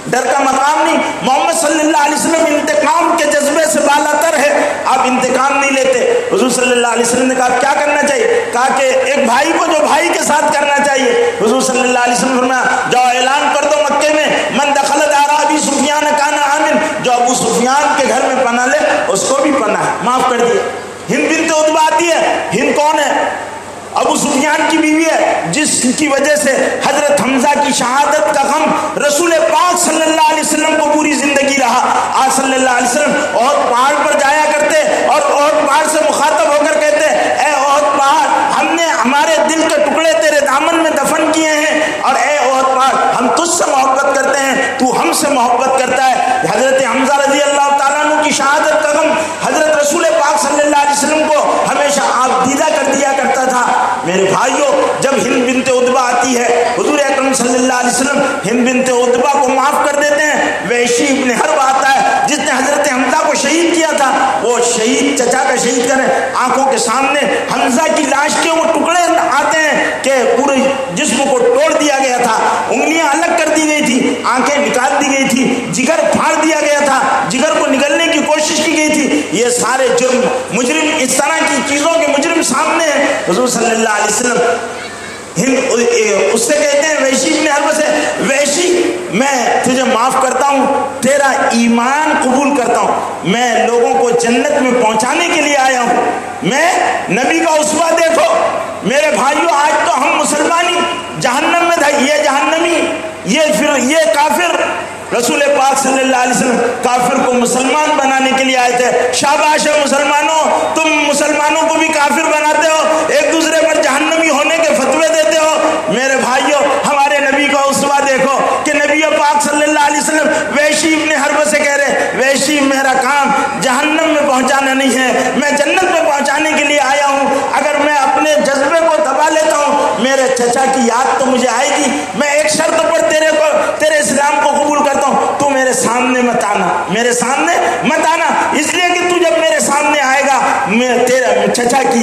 ڈر کا مقام نہیں. محمد صلی اللہ علیہ وسلم انتقام کے جذبے سے بالا تر ہے، آپ انتقام نہیں لیتے. حضور صلی اللہ علیہ وسلم نے کہا کیا کرنا چاہیے؟ کہا کہ ایک بھائی کو جو بھائی کے ساتھ کرنا چاہیے. حضور صلی اللہ علیہ وسلم فرمایا جاؤ اعلان کر دو مکے میں من دخل دار ابی سفیان کان آمن. جو ابو سفیان کے گھر میں پناہ لے اس کو بھی پناہ ہے، معاف کر دیا. ہند بنت عتبہ آتی ہے. ہند کون ہے؟ ابو سفیان کی بیوی ہے جس کی وجہ سے حضرت حمزہ کی شہادت کا غم رسول پاک صلی اللہ علیہ وسلم کو پوری زندگی رہا. آج صلی اللہ علیہ وسلم احد پہاڑ پر جایا کرتے اور احد پہاڑ سے مخاطب ہو کر کہتے اے احد پہاڑ ہم نے ہمارے دل کے ٹکڑے تیرے دامن میں دفن کیے ہیں اور اے احد پہاڑ ہم تجھ سے محبت کرتے ہیں، تو ہم سے محبت کرتا ہے. حضرت حمزہ رضی اللہ تعالیٰ عنہ کی شہادت کا غم حضرت رسول پاک صلی اللہ علیہ وسلم کو ہمیشہ آپ دیدہ کر دیا کرتا تھا. میرے بھائیوں جب ہند بنت عتبہ آتی ہے حضور اکرم صلی اللہ علیہ وسلم ہند بنت عتبہ کو معاف کر دیتے ہیں. وحشی ابن حرب آتا ہے جس نے حضرت حمزہ کو شہید کیا تھا. وہ شہید چچا کا شہید کریں آنکھوں کے سامنے حمزہ کی لاش کے وہ ٹکڑے آتے ہیں کہ پورے جسم کو توڑ دیا گیا تھا، انگلیاں الگ کر دی گئی تھی، آنکھیں نکال دی گئی تھی، جگر پھاڑ دیا گیا تھا، جگر کو نگلنے کی کوشش کی گئی تھی. یہ سارے جرم مجرم اس طرح کی چیزوں کے مجرم سامنے ہیں. حضور صلی اللہ علیہ وسلم اس سے کہتے ہیں وحشی ابن حرب سے وحشی میں تجھے معاف کرتا ہوں، تیرا ایمان قبول کرتا ہوں، میں لوگوں کو جنت میں پہنچانے کے لیے آیا ہوں، میں نبی کا اسوہ دیکھو۔ میرے بھائیوں، آج تو ہم مسلمانی جہنم میں تھے، یہ جہنمی، یہ کافر، رسول پاک صلی اللہ علیہ وسلم کافر کو مسلمان بنانے کے لیے آئے تھے۔ شاباش ہے مسلمانوں، تم مسلمانوں کو بھی کافر بناتے ہو، ایک دوسرے پر جہنمی ہونے کے فتوے دیتے ہو۔ میرے بھائیوں، ہمارے نبی کا اسوہ دیکھو کہ نبی پاک صلی اللہ علیہ وسلم وحشی ابن حرب سے کہہ رہے، وحشی میرا کام جہنم میں پہنچانا نہیں ہے، میں جنت میں پہنچانے کے لیے آیا ہوں۔ اگر میں اپنے جذبے کو دبا لیتا ہوں، میرے چچا کی یاد تو مجھے آئے گی، میں ایک شرط پر تیرے اسلام کو قبول کرتا ہوں، تو میرے سامنے مت آنا، میرے سامنے مت آنا، اس لیے کہ تو جب میرے سامنے آئے گا میں تیرے چچا کی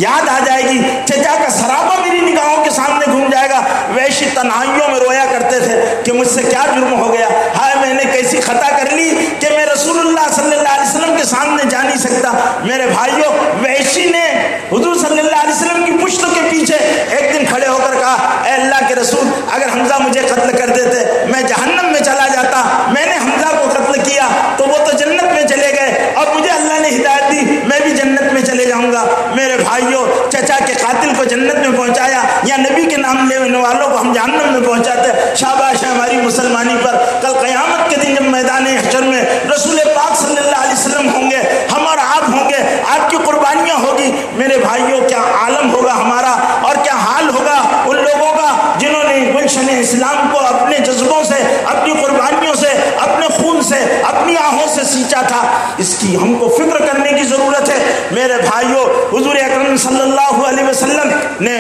یاد آ جائے گی، چچا کا سراپا میری نگاہوں کے سامنے گھوم جائے گا۔ ویشی تنہائیوں میں رویا کرتے تھے کہ مجھ سے کیا جرم ہو گیا، ہائے میں نے کیسی خطا کر لی کہ میں رسول اللہ صلی اللہ علیہ وسلم کے سامنے جا نہیں سکتا۔ میرے بھائیوں، ویشی نے حضور صلی اللہ علیہ وسلم کی پشت کے پیچھے ایک دن کھڑے ہو کر کہا، اے اللہ کے رسول، اگر حمزہ مجھے قتل کر دیتے میں جہنم میں چلا جاتا، میں نے حمزہ کو قتل کیا تو وہ تو جنت میں چلے گئے، اور مجھے اللہ نے ہدایت دی، میں بھی جنت میں چلے جاؤں گا۔ میرے بھائیوں، چچا کے قاتل کو جنت میں پہنچایا یا نبی کے نام لینے والوں کو ہم جہنم میں پہنچاتے۔ شاباش ہے ہماری مسلمانی پر۔ کل قیامت کے دن جب میدان حشر میں رسول پاک صلی اللہ علیہ وسلم ہوں گے، ہم اور آپ ہوں گے، آپ کی قربانیاں ہوگی، میرے بھائیوں کیا عالم ہوگا ہمارا، اور کیا حال ہوگا ان لوگوں کا جنہوں نے گلشن اسلام کو اپنے جذبوں سے، اپنی قربانیوں سے، اپنے خون سے، اپنی آہوں سے سینچا تھا۔ اس کی ہم کو فکر کرنے کی ضرورت ہے۔ میرے بھائیوں، حضور اکرم صلی اللہ علیہ وسلم نے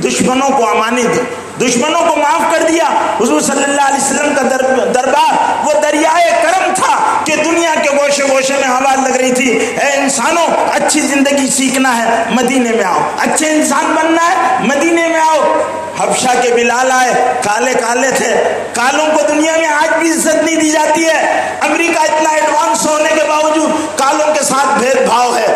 دشمنوں کو امانت دی، دشمنوں کو معاف کر دیا۔ حضور صلی اللہ علیہ وسلم کا دربار وہ دریائے کرم تھا کہ دنیا کے گوشے گوشے میں آواز لگ رہی تھی، اے انسانوں، اچھی زندگی سیکھنا ہے مدینے میں آؤ، اچھے انسان بننا ہے مدینے میں آؤ۔ حبشہ کے بلال آئے، کالے کالے تھے، کالوں کو دنیا میں آج بھی عزت نہیں دی جاتی ہے۔ امریکہ اتنا ایڈوانس ہونے کے باوجود کالوں کے ساتھ بھید بھاؤ ہے،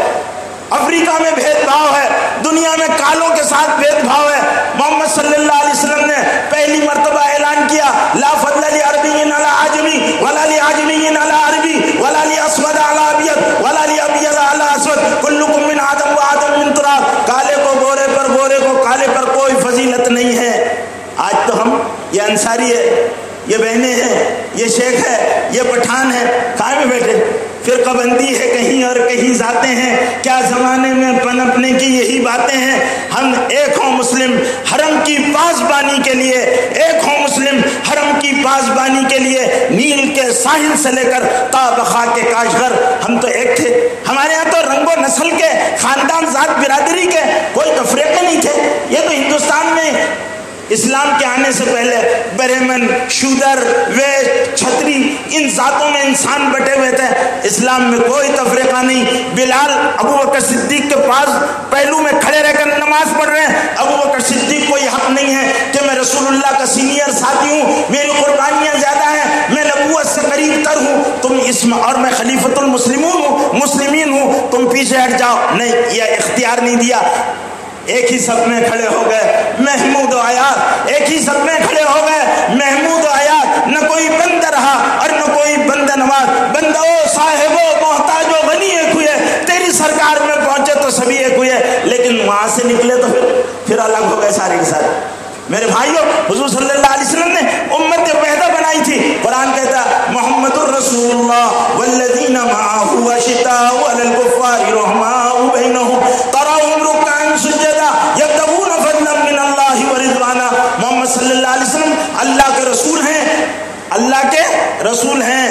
افریقہ میں بھید بھاؤ ہے، دنیا میں کالوں کے ساتھ بھید بھاؤ ہے۔ محمد صلی اللہ علیہ وسلم نے پہلی مرتبہ اعلان کیا، لا فضل لعربی علی عجمی ولا لعجمی علی عربی ولا لاسود علی ابیض ولا لابیض علی اسود کلکم من آدم و آدم من تراب۔ کالے کو گورے پر، گورے کو کالے پر کوئی فضیلت نہیں ہے۔ آج تو ہم، یہ انصاری ہے، یہ بہنیں ہیں، یہ شیخ ہے، یہ پٹھان ہے، کہاں میں بیٹھے، فرقہ بندی ہے کہیں اور کہیں ذاتیں ہیں، کیا زمانے میں پنپنے کی یہی باتیں ہیں۔ ہم ایک ہوں مسلم حرم کی پاسبانی کے لیے، ایک ہوں مسلم حرم کی پاسبانی کے لیے، نیل کے ساحل سے لے کر تا بخا کے کاشغر، ہم تو ایک تھے۔ ہمارے یہاں تو رنگ و نسل کے، خاندان، ذات، برادری کے کوئی تفریقے نہیں تھے۔ یہ تو ہندوستان میں اسلام کے آنے سے پہلے برہمن، شودر، ویش، چھتری، ان ذاتوں میں انسان بٹے ہوئے تھے۔ اسلام میں کوئی تفریقہ نہیں۔ بلال ابو بکر صدیق کے پاس پہلو میں کھڑے رہ کر نماز پڑھ رہے ہیں۔ ابو بکر صدیق کو یہ حق نہیں ہے کہ میں رسول اللہ کا سینئر ساتھی ہوں، میری قربانیاں زیادہ ہیں، میں نبوت سے قریب تر ہوں، تم اس میں، اور میں خلیفۃ المسلمین ہوں، تم پیچھے ہٹ جاؤ۔ نہیں، یہ اختیار نہیں دیا۔ ایک ہی صف میں کھڑے ہو گئے محمود و عیاض، ایک ہی صف میں کھڑے ہو گئے محمود و عیاض۔ نہ کوئی بندہ رہا اور نہ کوئی بندہ نواز، بندہ او صاحب و محتاج و غنی ایک ہوئے، تیری سرکار میں پہنچے تو سبھی ایک ہوئے، لیکن وہاں سے نکلے تو پھر الگ ہو گئے سارے کے سارے۔ میرے بھائیوں، حضور صلی اللہ علیہ وسلم نے امت وحدہ بنائی تھی۔ قرآن کہتا ہے محمد الرسول اللہ والذین معه اشداء علی الکفار رحماء بینہم تراہم رکعا سجدا یبتغون فضلا من اللہ ورضوانا۔ محمد صلی اللہ علیہ وسلم اللہ کے رسول ہیں، اللہ کے رسول ہیں۔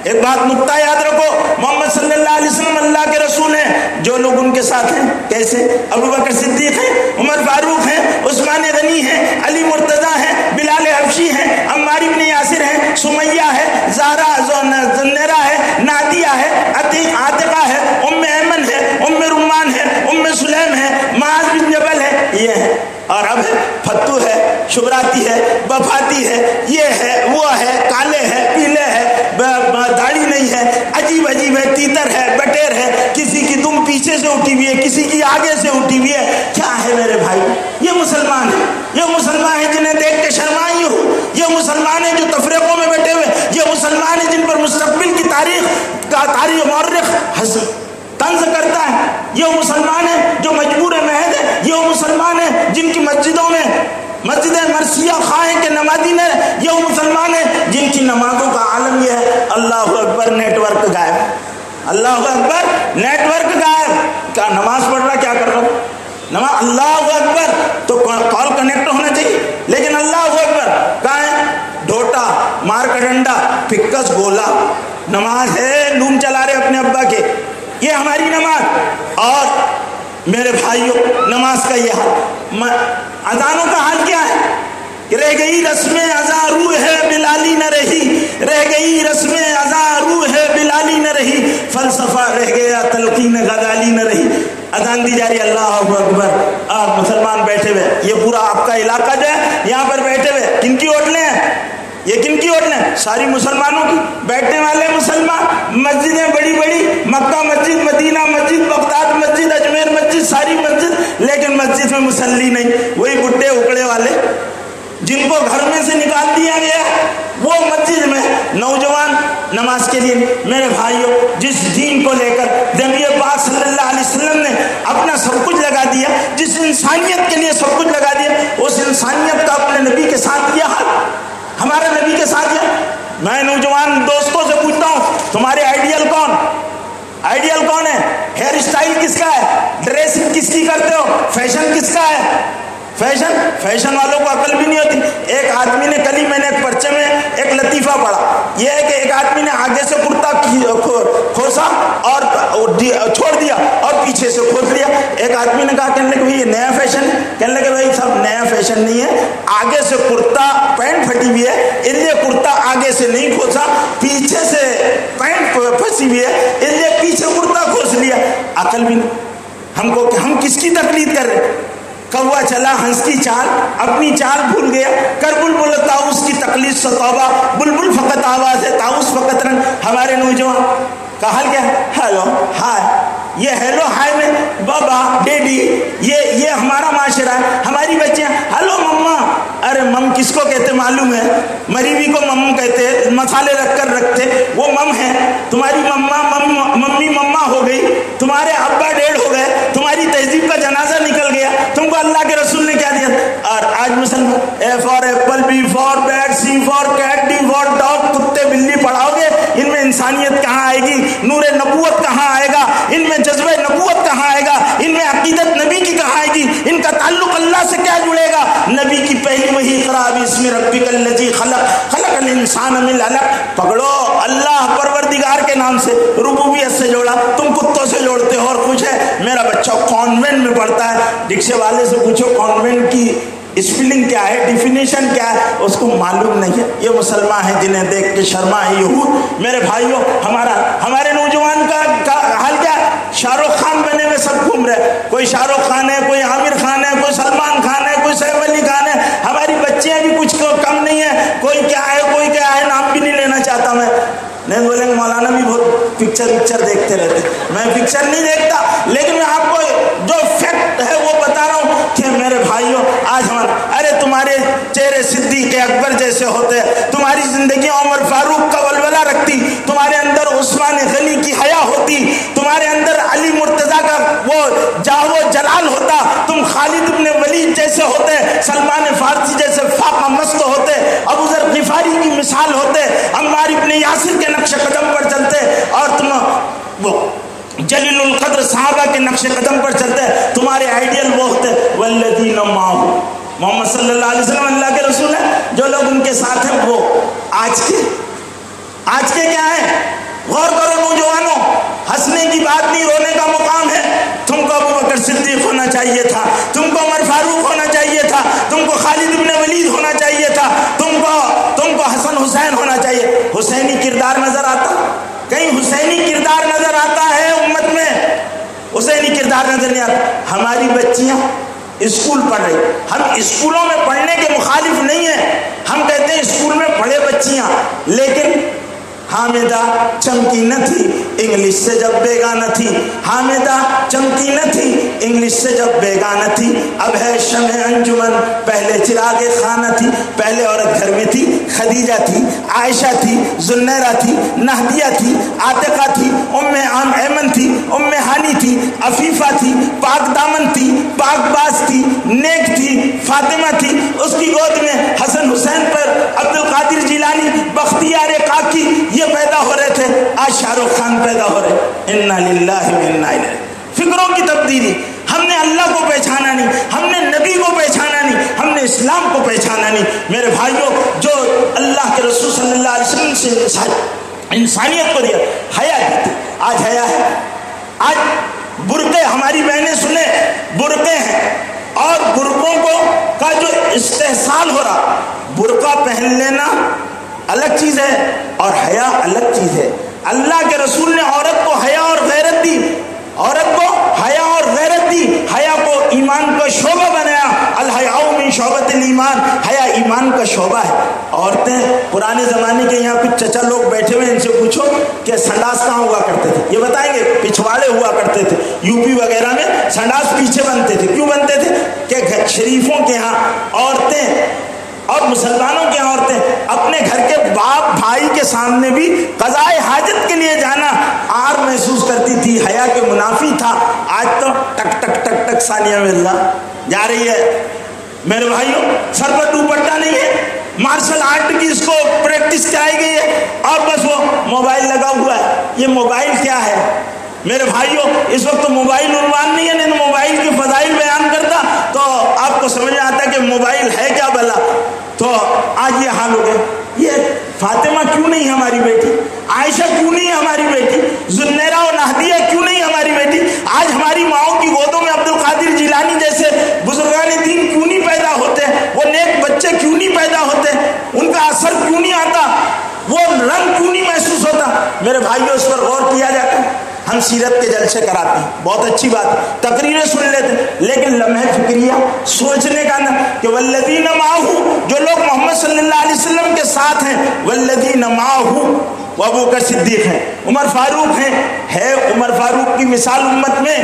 ایک بات نقطہ یاد رکھو، محمد صلی اللہ علیہ وسلم اللہ کے رسول ہیں، جو لوگ ان کے ساتھ ہیں کیسے؟ ابو بکر صدیق ہیں، عمر فاروق ہیں، عثمان غنی ہیں، علی مرتضیٰ ہیں، بلال حبشی ہیں، عمار بن یاسر ہیں، سمیہ ہے، زہرا زنیرہ ہے، نادیہ ہے، عاتقہ ہے، ام ایمن ہے، ام رمان ہے، ام سلیم ہے، معاذ بن جبل ہے، یہ ہے۔ اور اب فتو ہے، شبراتی ہے، بفاتی ہے، یہ ہے، وہ ہے، کالے ہے، پیلے ہے، داڑھی نہیں ہے، عجیب عجیب ہے، تیتر ہے، بٹیر ہے، کسی کی دم پیچھے سے اٹھی ہوئی ہے، کسی کی آگے سے اٹھی ہوئی ہے۔ کیا ہے میرے بھائی؟ یہ مسلمان ہے، یہ مسلمان ہے جنہیں دیکھ کے شرمائی ہو، یہ مسلمان ہے جو اور یہ مورخ طنز کرتا ہے، یہ وہ مسلمان ہیں جو مجبور محض ہے، یہ وہ مسلمان ہیں جن کی مسجدوں میں مسجد مرثیہ خواہیں کہ نمازی نے، یہ وہ مسلمان ہیں جن کی نمازوں کا عالم یہ ہے اللہ اکبر نیٹ ورک غائب، اللہ اکبر نیٹ ورک غائب، کیا نماز پڑھ رہا کیا کر رہا نماز، اللہ اکبر تو کال کنیکٹ ہونا چاہیے، لیکن اللہ اکبر کہاں ہے، ڈھوٹا مار کا ڈنڈا پکس گولا، نماز ہے لوم چلا رہے اپنے ابا کے، یہ ہماری نماز۔ اور میرے بھائیوں نماز کا یہ حال، اذانوں کا حال کیا ہے کہ رہ گئی رسم اذان روح ہے بلالی نہ رہی، رہ گئی رسم اذان روح ہے بلالی نہ رہی، فلسفہ رہ گیا تلقین غزالی نہ رہی۔ اذان دی جا رہی اللہ اکبر، آپ مسلمان بیٹھے ہوئے، یہ پورا آپ کا علاقہ جو ہے یہاں پر بیٹھے ہوئے، کن کی ہوٹلیں ہیں یہ، کن کی ہوٹلیں؟ ساری مسلمانوں کی، بیٹھنے والے مسلمان، مسجدیں بڑی بڑی، مکہ مسجد، مدینہ مسجد، بغداد مسجد، اجمیر مسجد، ساری مسجد، لیکن مسجد میں مصلی نہیں، وہی بڈھے اکڑے والے جن کو گھر میں سے نکال دیا گیا وہ مسجد میں نوجوان نماز کے لیے۔ میرے بھائیوں جس دین کو لے کر نبی پاک صلی اللہ علیہ وسلم نے اپنا سب کچھ لگا دیا، جس انسانیت کے لیے سب کچھ لگا دیا، اس انسانیت کا اپنے نبی کے ساتھ یہ حال، ہمارے نبی کے ساتھ یہ۔ میں نوجوان دوستوں سے پوچھتا ہوں تمہارے آئیڈیل کون، آئیڈیل کون ہے؟ ہیئر اسٹائل کس کا ہے؟ ڈریسنگ کس کی کرتے ہو؟ فیشن کس کا ہے؟ فیشن والوں کو عقل بھی نہیں ہوتی۔ ایک آدمی نے کل ہی میں نے ایک پرچے میں ایک لطیفہ پڑھا، یہ ہے کہ ایک آدمی نے آگے سے کرتا کھوسا اور چھوڑ دیا اور پیچھے سے کھول لیا۔ ایک آدمی نے کہا، کہنے لگے بھائی یہ نیا فیشن ہے، کہنے لگے بھائی صاحب نیا فیشن نہیں ہے، آگے سے کرتا پینٹ پھٹی ہوئی ہے اس لیے کرتا آگے سے نہیں کھوسا، پیچھے سے پینٹ پھنسی ہوئی ہے اس لیے پیچھے کرتا کھوس لیا۔ عقل بھی نہیں ہم کو کہ ہم کس کی تقلید کر رہے ہیں؟ کوا چلا ہنس کی چال، اپنی چال بھول گیا، کر بلبل طاؤس کی تقلید سے توبہ، بلبل فقط آواز ہے طاؤس فقط رنگ۔ ہمارے نوجوان کا حال کیا ہے؟ ہیلو ہائے، یہ ہیلو ہائے میں بابا ڈیڈی، یہ ہمارا معاشرہ ہے۔ ہماری بچیاں ہیلو مما، ارے مم کس کو کہتے معلوم ہے؟ مریوی کو مم کہتے، مسالے رکھ کر رکھتے، وہ مم ہے۔ تمہاری ممی مما ہو گئی، تمہارے ابا ڈیڑھ ہو گئے، تمہاری تہذیب کا جنازہ نکل گیا، تم کو اللہ کے رسول نے کیا دیا؟ اور آج مسلمان A for apple, B for bat, C for cat, D for dog, کتے بلی پڑھاؤ گے، ان میں انسانیت کہاں آئے گی؟ نور نبوت کہاں آئے گا؟ ان میں جذبہ نبوت کہاں آئے گا؟ ان میں عقیدت نبی کی کہاں آئے گی؟ ان کا تعلق اللہ سے کیا جڑے گا؟ نبی کی پہلی وحی اقرا بسم ربک الذی خلق، خلق الانسان من علق، پکڑو اللہ پروردگار کے نام سے، ربوبیت سے جوڑا، تم کتوں سے جوڑتے ہو۔ اور کچھ ہے، میرا بچہ کانوینٹ میں پڑھتا ہے، رکشے والے سے پوچھو کانوینٹ کی اسپیلنگ کیا ہے، ڈیفینیشن کیا ہے، اس کو معلوم نہیں ہے۔ یہ مسلمان ہیں جنہیں دیکھ کے شرما ہے یہود۔ میرے بھائیوں ہمارے نوجوان کا حال کیا ہے؟ شاہ رخ خان بنے ہوئے سب گھوم رہے، کوئی شاہ رخ خان ہے، کوئی عامر خان ہے، کوئی سلمان خان ہے، کوئی سیف علی خان ہے۔ ہماری بچیاں بھی کچھ کم نہیں ہے، کوئی کیا ہے کوئی کیا ہے، نام بھی نہیں لینا چاہتا میں، نہیں بولیں گے مولانا بھی بہت پکچر دیکھتے رہتے، میں پکچر نہیں دیکھتا، لیکن میں آپ کو جو فیکٹ ہے وہ بتا رہا ہوں کہ میرے بھائیوں آج ارے تمہارے چہرے صدیق اکبر جیسے ہوتے، تمہاری زندگی عمر فاروق کا ولولہ رکھتی، تمہارے اندر عثمان غنی کی حیا ہوتی، تمہارے اندر علی مرتضیٰ کا وہ جاہ و جلال ہوتا، تم خالد ابن ولید جیسے ہوتے، سلمان فارسی جیسے فاقہ مست ہوتے، ابو ذر غفاری کی مثال ہوتے، عمار ابن یاسر کے نقش قدم پر چلتے، اور تم وہ جلیل القدر صحابہ کے نقش قدم پر چلتے۔ تمہارے آئیڈیل وہ ہوتے والذین معہ، محمد صلی اللہ علیہ وسلم اللہ کے رسول ہیں، جو لوگ ان کے ساتھ ہیں وہ آج کے کیا ہیں؟ غور کرو نوجوانوں، ہنسنے کی بات نہیں، رونے کا مقام ہے۔ تم کو ابو بکر صدیق ہونا چاہیے تھا، تم کو عمر فاروق ہونا چاہیے تھا، تم کو خالد ابن ولید ہونا چاہیے تھا، تم کو حسن حسین ہونا چاہیے۔ حسینی کردار نظر آتا؟ کہیں حسینی کردار نظر آتا ہے امت میں؟ حسینی کردار نظر نہیں آتا۔ ہماری بچیاں اسکول پڑھ رہی، ہم اسکولوں میں پڑھنے کے مخالف نہیں ہیں، ہم کہتے ہیں اسکول میں پڑھے بچیاں، لیکن حامدہ چمکی نہ تھی انگلش سے جب بیگانہ تھی، حامدہ چمکی نہ تھی انگلش سے جب بیگانہ تھی، اب ہے شمع انجمن پہلے چراغ خانہ تھی۔ پہلے عورت گھر میں تھی، خدیجہ تھی، عائشہ تھی، ذوالنیرہ تھی، نہدیہ تھی، عاتقہ تھی، ایمن تھی، ہانی تھی، عفیفہ تھی، پاک دامن تھی، پاک باز تھی، نیک تھی، فاطمہ تھی، اس کی گود میں حسن حسین پر عبد القادر جیلانی، بختیار کاکی یہ پیدا ہو رہے تھے، آج شاہ رخ خان پیدا ہو رہے۔ انا للہ و انا الیہ۔ فکروں کی تبدیلی، ہم نے اللہ کو پہچانا نہیں، ہم نے نبی کو پہچانا نہیں، ہم نے اسلام کو پہچانا نہیں۔ میرے بھائیوں، جو اللہ کے رسول صلی اللہ علیہ وسلم سے انسانیت کو دیا، حیا دی تھی، آج حیا ہے۔ آج برقعے، ہماری بہنیں سنیں، برقعے ہیں اور برقعوں کا جو استحصال ہو رہا، برقع پہن لینا الگ چیز ہے اور حیا الگ چیز ہے۔ اللہ کے رسول نے عورت کو حیا اور غیرت دی، عورت کو حیا اور غیرت دی، حیا کو ایمان کا شعبہ بنایا۔ الحیاء من شعبۃ الایمان، حیا ایمان کا شعبہ ہے۔ عورتیں پرانے زمانے کے یہاں کچھ چچا لوگ بیٹھے ہوئے، ان سے پوچھو کہ سنڈاس کہاں ہوا کرتے تھے، یہ بتائیں گے پچھواڑے ہوا کرتے تھے، یو پی وغیرہ میں سنڈاس پیچھے بنتے تھے۔ کیوں بنتے تھے؟ کہ شریفوں کے ہاں عورتیں اور مسلمانوں کی عورتیں اپنے گھر کے باپ بھائی کے سامنے بھی قضائے حاجت کے لیے جانا عار محسوس کرتی تھی، حیا کے منافی تھا۔ آج تو ٹک ٹک ٹک ٹک ثانیہ مرزا جا رہی ہے۔ میرے بھائیوں، سر پر دوپٹہ نہیں ہے، مارشل آرٹ کی اس کو پریکٹس کرائی گئی ہے اور بس وہ موبائل لگا ہوا ہے۔ یہ موبائل کیا ہے میرے بھائیوں؟ اس وقت موبائل عنوان نہیں ہے، نہیں تو موبائل کے فضائل بیان کرتا تو آپ کو سمجھ آتا کہ موبائل ہے کیا بھلا۔ تو آج یہ حال ہو گیا۔ یہ فاطمہ کیوں نہیں ہماری بیٹی؟ عائشہ کیوں نہیں ہماری بیٹی؟ ذوالنیرہ و نہدیہ کیوں نہیں ہماری بیٹی؟ آج ہماری ماؤں کی گودوں میں عبد القادر جیلانی جیسے بزرگان دین کیوں نہیں پیدا ہوتے؟ وہ نیک بچے کیوں نہیں پیدا ہوتے؟ ان کا اثر کیوں نہیں آتا؟ وہ رنگ کیوں نہیں محسوس ہوتا؟ میرے بھائیوں، اس پر غور کیا جاتا ہے۔ ہم سیرت کے جلسے کراتے ہیں، بہت اچھی بات ہے، تقریریں سن لیتے ہیں، لیکن لمحہ فکریہ سوچنے کا نا کہ والذین معہ، جو لوگ محمد صلی اللہ علیہ وسلم کے ساتھ ہیں، والذین معہ، وہ ابو بکر صدیق ہیں، عمر فاروق ہیں، ہے عمر فاروق کی مثال امت میں؟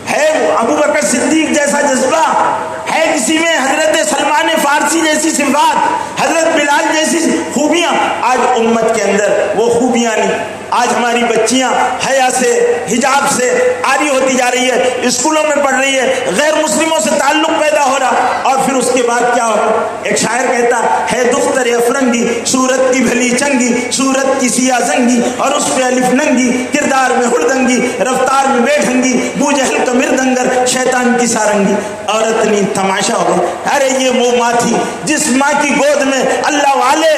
ہے ابو بکر صدیق جیسا جذبہ؟ ہے کسی میں حضرت سلمان فارسی جیسی صفات، حضرت بلال جیسی خوبیاں؟ آج امت کے اندر وہ خوبیاں نہیں۔ آج ہماری بچیاں حیا سے، حجاب سے عاری ہوتی جا رہی ہے، اسکولوں میں پڑھ رہی ہے، غیر مسلموں سے تعلق پیدا ہو رہا، اور پھر اس کے بعد کیا ہو رہا؟ ایک شاعر کہتا ہے دختر افرنگی، صورت کی بھلی چنگی، صورت کی سیاہ زنگی، اور اس پہ الف ننگی، کردار میں ہردنگی، رفتار میں بے ڈھنگی، بو جہل کا مردنگر، شیطان کی سارنگی۔ عورت نہیں تماشا ہو گیا۔ ارے یہ وہ ماں تھی جس ماں کی گود میں اللہ والے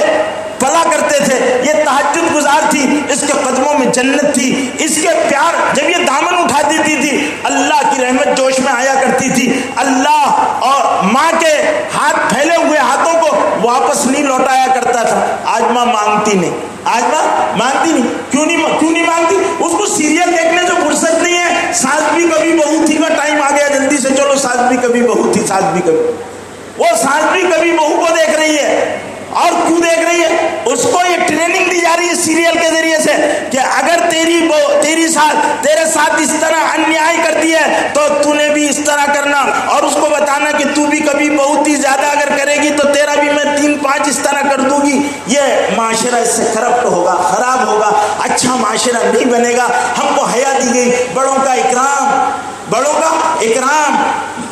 پلا کرتے تھے، یہ تہجد گزار تھی، اس کے قدموں میں جنت تھی، اس کے پیار جب یہ دامن اٹھا دیتی تھی اللہ کی رحمت جوش میں آیا کرتی تھی۔ اللہ اور ماں کے ہاتھ پھیلے ہوئے ہاتھوں کو واپس نہیں لوٹایا کرتا تھا۔ آج ماں مانگتی نہیں، آج ماں مانگتی نہیں۔ کیوں نہیں مانگتی؟ اس کو سیریل دیکھنے سے فرصت نہیں ہے۔ ساس بھی کبھی بہو تھی کا ٹائم آ گیا، جلدی سے چلو ساس بھی کبھی بہو تھی، ساس بھی کبھی، وہ ساس بھی کبھی بہو کو دیکھ رہی ہے۔ اور کیوں دیکھ رہی ہے؟ اس کو یہ ٹریننگ دی جا رہی ہے سیریل کے ذریعے سے کہ اگر تیری ساتھ تیرے ساتھ اس طرح انیائی کرتی ہے تو تو نے بھی اس طرح کرنا، اور اس کو بتانا کہ تو بھی کبھی بہت ہی زیادہ اگر کرے گی تو تیرا بھی میں 3-5 اس طرح کر دوں گی۔ یہ معاشرہ اس سے کرپٹ ہوگا، خراب ہوگا، اچھا معاشرہ نہیں بنے گا۔ ہم کو حیا دی گئی، بڑوں کا اکرام،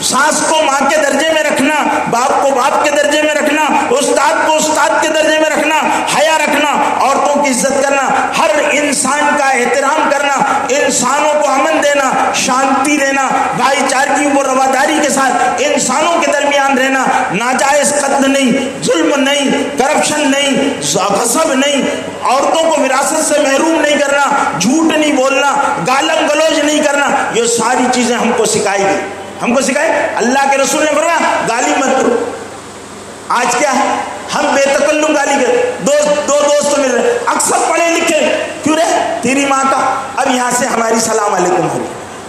ساس کو ماں کے درجے میں رکھنا، باپ کو باپ کے درجے میں رکھنا، استاد کو استاد کے درجے میں رکھنا، حیا رکھنا، عورتوں کی عزت کرنا، ہر انسان کا احترام کرنا، انسانوں کو امن دینا، شانتی دینا، بھائی چارگی و رواداری کے ساتھ انسانوں کے درمیان رہنا، ناجائز قتل نہیں، ظلم نہیں، کرپشن نہیں، غصب نہیں، عورتوں کو وراثت سے محروم نہیں کرنا، جھوٹ نہیں بولنا، گالم گلوچ نہیں کرنا، یہ ساری چیزیں ہم کو سکھائی گئی، ہم کو سکھائے۔ اللہ کے رسول نے فرمایا گالی مت دو۔ آج کیا ہے؟ ہم بے تکلم گالی کر، دو دوست مل رہے، اکثر پڑھے لکھے، کیوں رے تیری ماں کا، اب یہاں سے ہماری سلام علیکم ہو رہی،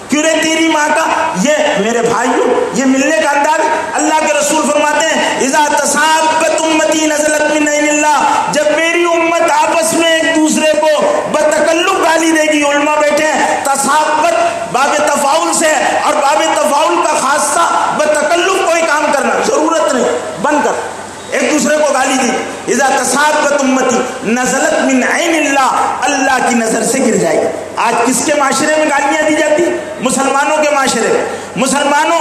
کیوں رے تیری ماں کا۔ یہ میرے بھائیوں، یہ ملنے کا انداز۔ اللہ کے رسول فرماتے ہیں اذا تصابت امتی نزلت من عین اللہ، جب میری امت آپس میں ایک دوسرے کو بتکلم گالی دے گی، علماء بیٹھے ہیں، تصابت باب تفاؤل نزلت من عین اللہ، اللہ کی نظر سے گر جائے گی۔ آج کس کے معاشرے میں گالیاں دی جاتی؟ مسلمانوں کے معاشرے میں۔ مسلمانوں،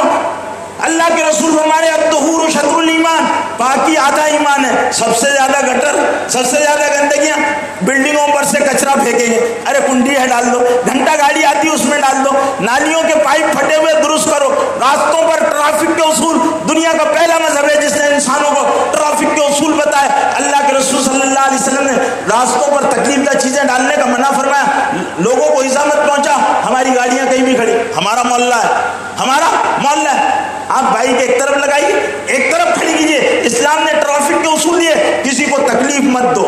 اللہ کے رسول ہمارے الطہور شطر الایمان، پاکی آدھا ایمان ہے۔ سب سے زیادہ گٹر، سب سے زیادہ گندگیاں بلڈنگوں پر سے کچرا پھینکیں گے، ارے کنڈی ہے ڈال دو، گھنٹہ گاڑی آتی ہے اس میں ڈال دو، نالیوں کے پائپ پھٹے ہوئے درست کرو، راستوں پر ٹرافک کے اصول، دنیا کا پہلا مذہب ہے جس نے انسانوں کو ٹرافک کے اصول بتائے۔ اللہ کے رسول صلی اللہ علیہ وسلم نے راستوں پر تکلیف دہ چیزیں ڈالنے کا منع فرمایا، لوگوں کو ایذا مت پہنچا۔ ہماری گاڑیاں کہیں بھی کھڑی، ہمارا محلہ ہے، ہمارا محلہ ہے، آپ بائک ایک طرف لگائیے، ایک طرف کھڑی کیجیے۔ اسلام نے ٹریفک کے اصول دیے، کسی کو تکلیف مت دو۔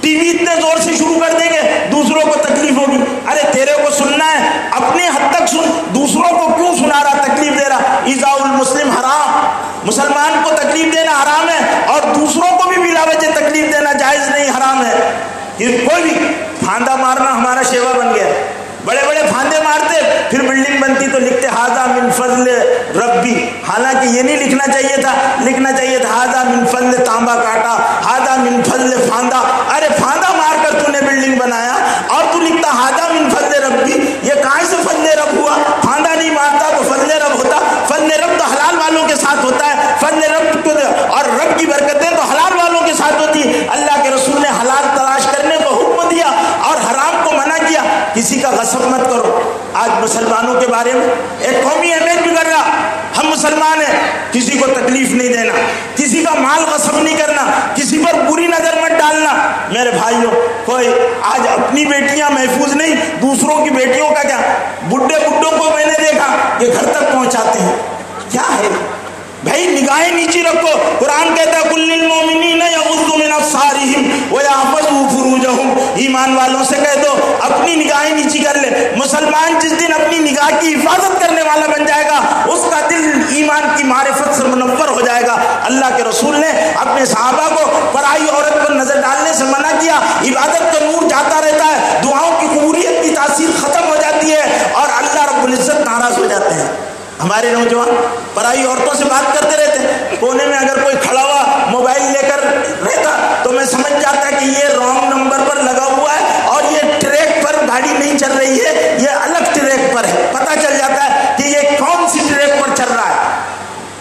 ٹی وی اتنے زور سے شروع کر دیں گے دوسروں کو تکلیف ہوگی، ارے تیرے کو سننا ہے اپنے حد تک سن، دوسروں کو کیوں سنا رہا، تکلیف دے رہا۔ ایذاء المسلم حرام، مسلمان کو تکلیف دینا حرام ہے، اور دوسروں کو بھی بلا وجہ تکلیف دینا جائز نہیں، حرام ہے۔ کوئی بھی پھاندہ مارنا ہمارا شیوا بن گیا، بڑے بڑے پھاندے مارتے، پھر بلڈنگ بنتی تو لکھتے ھذا من فضل ربی، حالانکہ یہ نہیں لکھنا چاہیے تھا، لکھنا چاہیے تھا ھذا من فضل تانبا کاٹا، ھذا من فضل پھاندہ۔ ارے پھاندہ مار کر تو نے بلڈنگ بنایا اور تو لکھتا ھذا من فضل ربی، یہ کہاں سے فضل رب ہوا؟ پھاندہ نہیں مارتا تو فضل رب ہوتا؟ فضل رب تو حلال والوں کے ساتھ ہوتا ہے، فضل رب اور رب کی برکتیں تو حلال والوں کے ساتھ ہوتی ہے۔ اللہ کے رسول نے حلال تلاش کرنے کو حکم دیا اور حرام کو منع کیا۔ کسی کا غصب مت کرو۔ آج مسلمانوں کے بارے میں ایک قومی اہمیت بھی کر رہا، ہم مسلمان ہیں، کسی کو تکلیف نہیں دینا، کسی کا مال غصب نہیں کرنا، کسی پر بری نظر مت ڈالنا۔ میرے بھائیوں، کوئی آج اپنی بیٹیاں محفوظ نہیں، دوسروں کی بیٹیوں کا کیا؟ بڈھوں کو میں نے دیکھا کہ گھر تک پہنچاتے ہیں، کیا ہے بھائی؟ نگاہیں نیچی رکھو۔ قرآن کہتا ہے کل للمؤمنین یغضوا من ابصارہم ویحفظوا فروجہم، ایمان والوں سے کہہ دو اپنی نگاہیں نیچی کر لے۔ مسلمان جس دن اپنی نگاہ کی حفاظت کرنے والا بن جائے گا، اس کا دل ایمان کی معرفت سے منور ہو جائے گا۔ اللہ کے رسول نے اپنے صحابہ کو پرائی عورت پر نظر ڈالنے سے منع کیا۔ عبادت کا نور جاتا رہتا ہے، دعاؤں کی قبولیت کی تاثیر ختم ہو جاتی ہے اور اللہ رب العزت ناراض ہو جاتے ہیں۔ ہمارے نوجوان پرائی عورتوں سے بات کرتے رہتے ہیں، کونے میں اگر کوئی کھڑا ہوا موبائل لے کر رہتا تو میں سمجھ جاتا کہ یہ رانگ نمبر پر لگا ہوا ہے اور یہ ٹریک پر گاڑی نہیں چل رہی ہے، یہ الگ ٹریک پر ہے، پتہ چل جاتا ہے کہ یہ کون سی ٹریک پر چل رہا ہے۔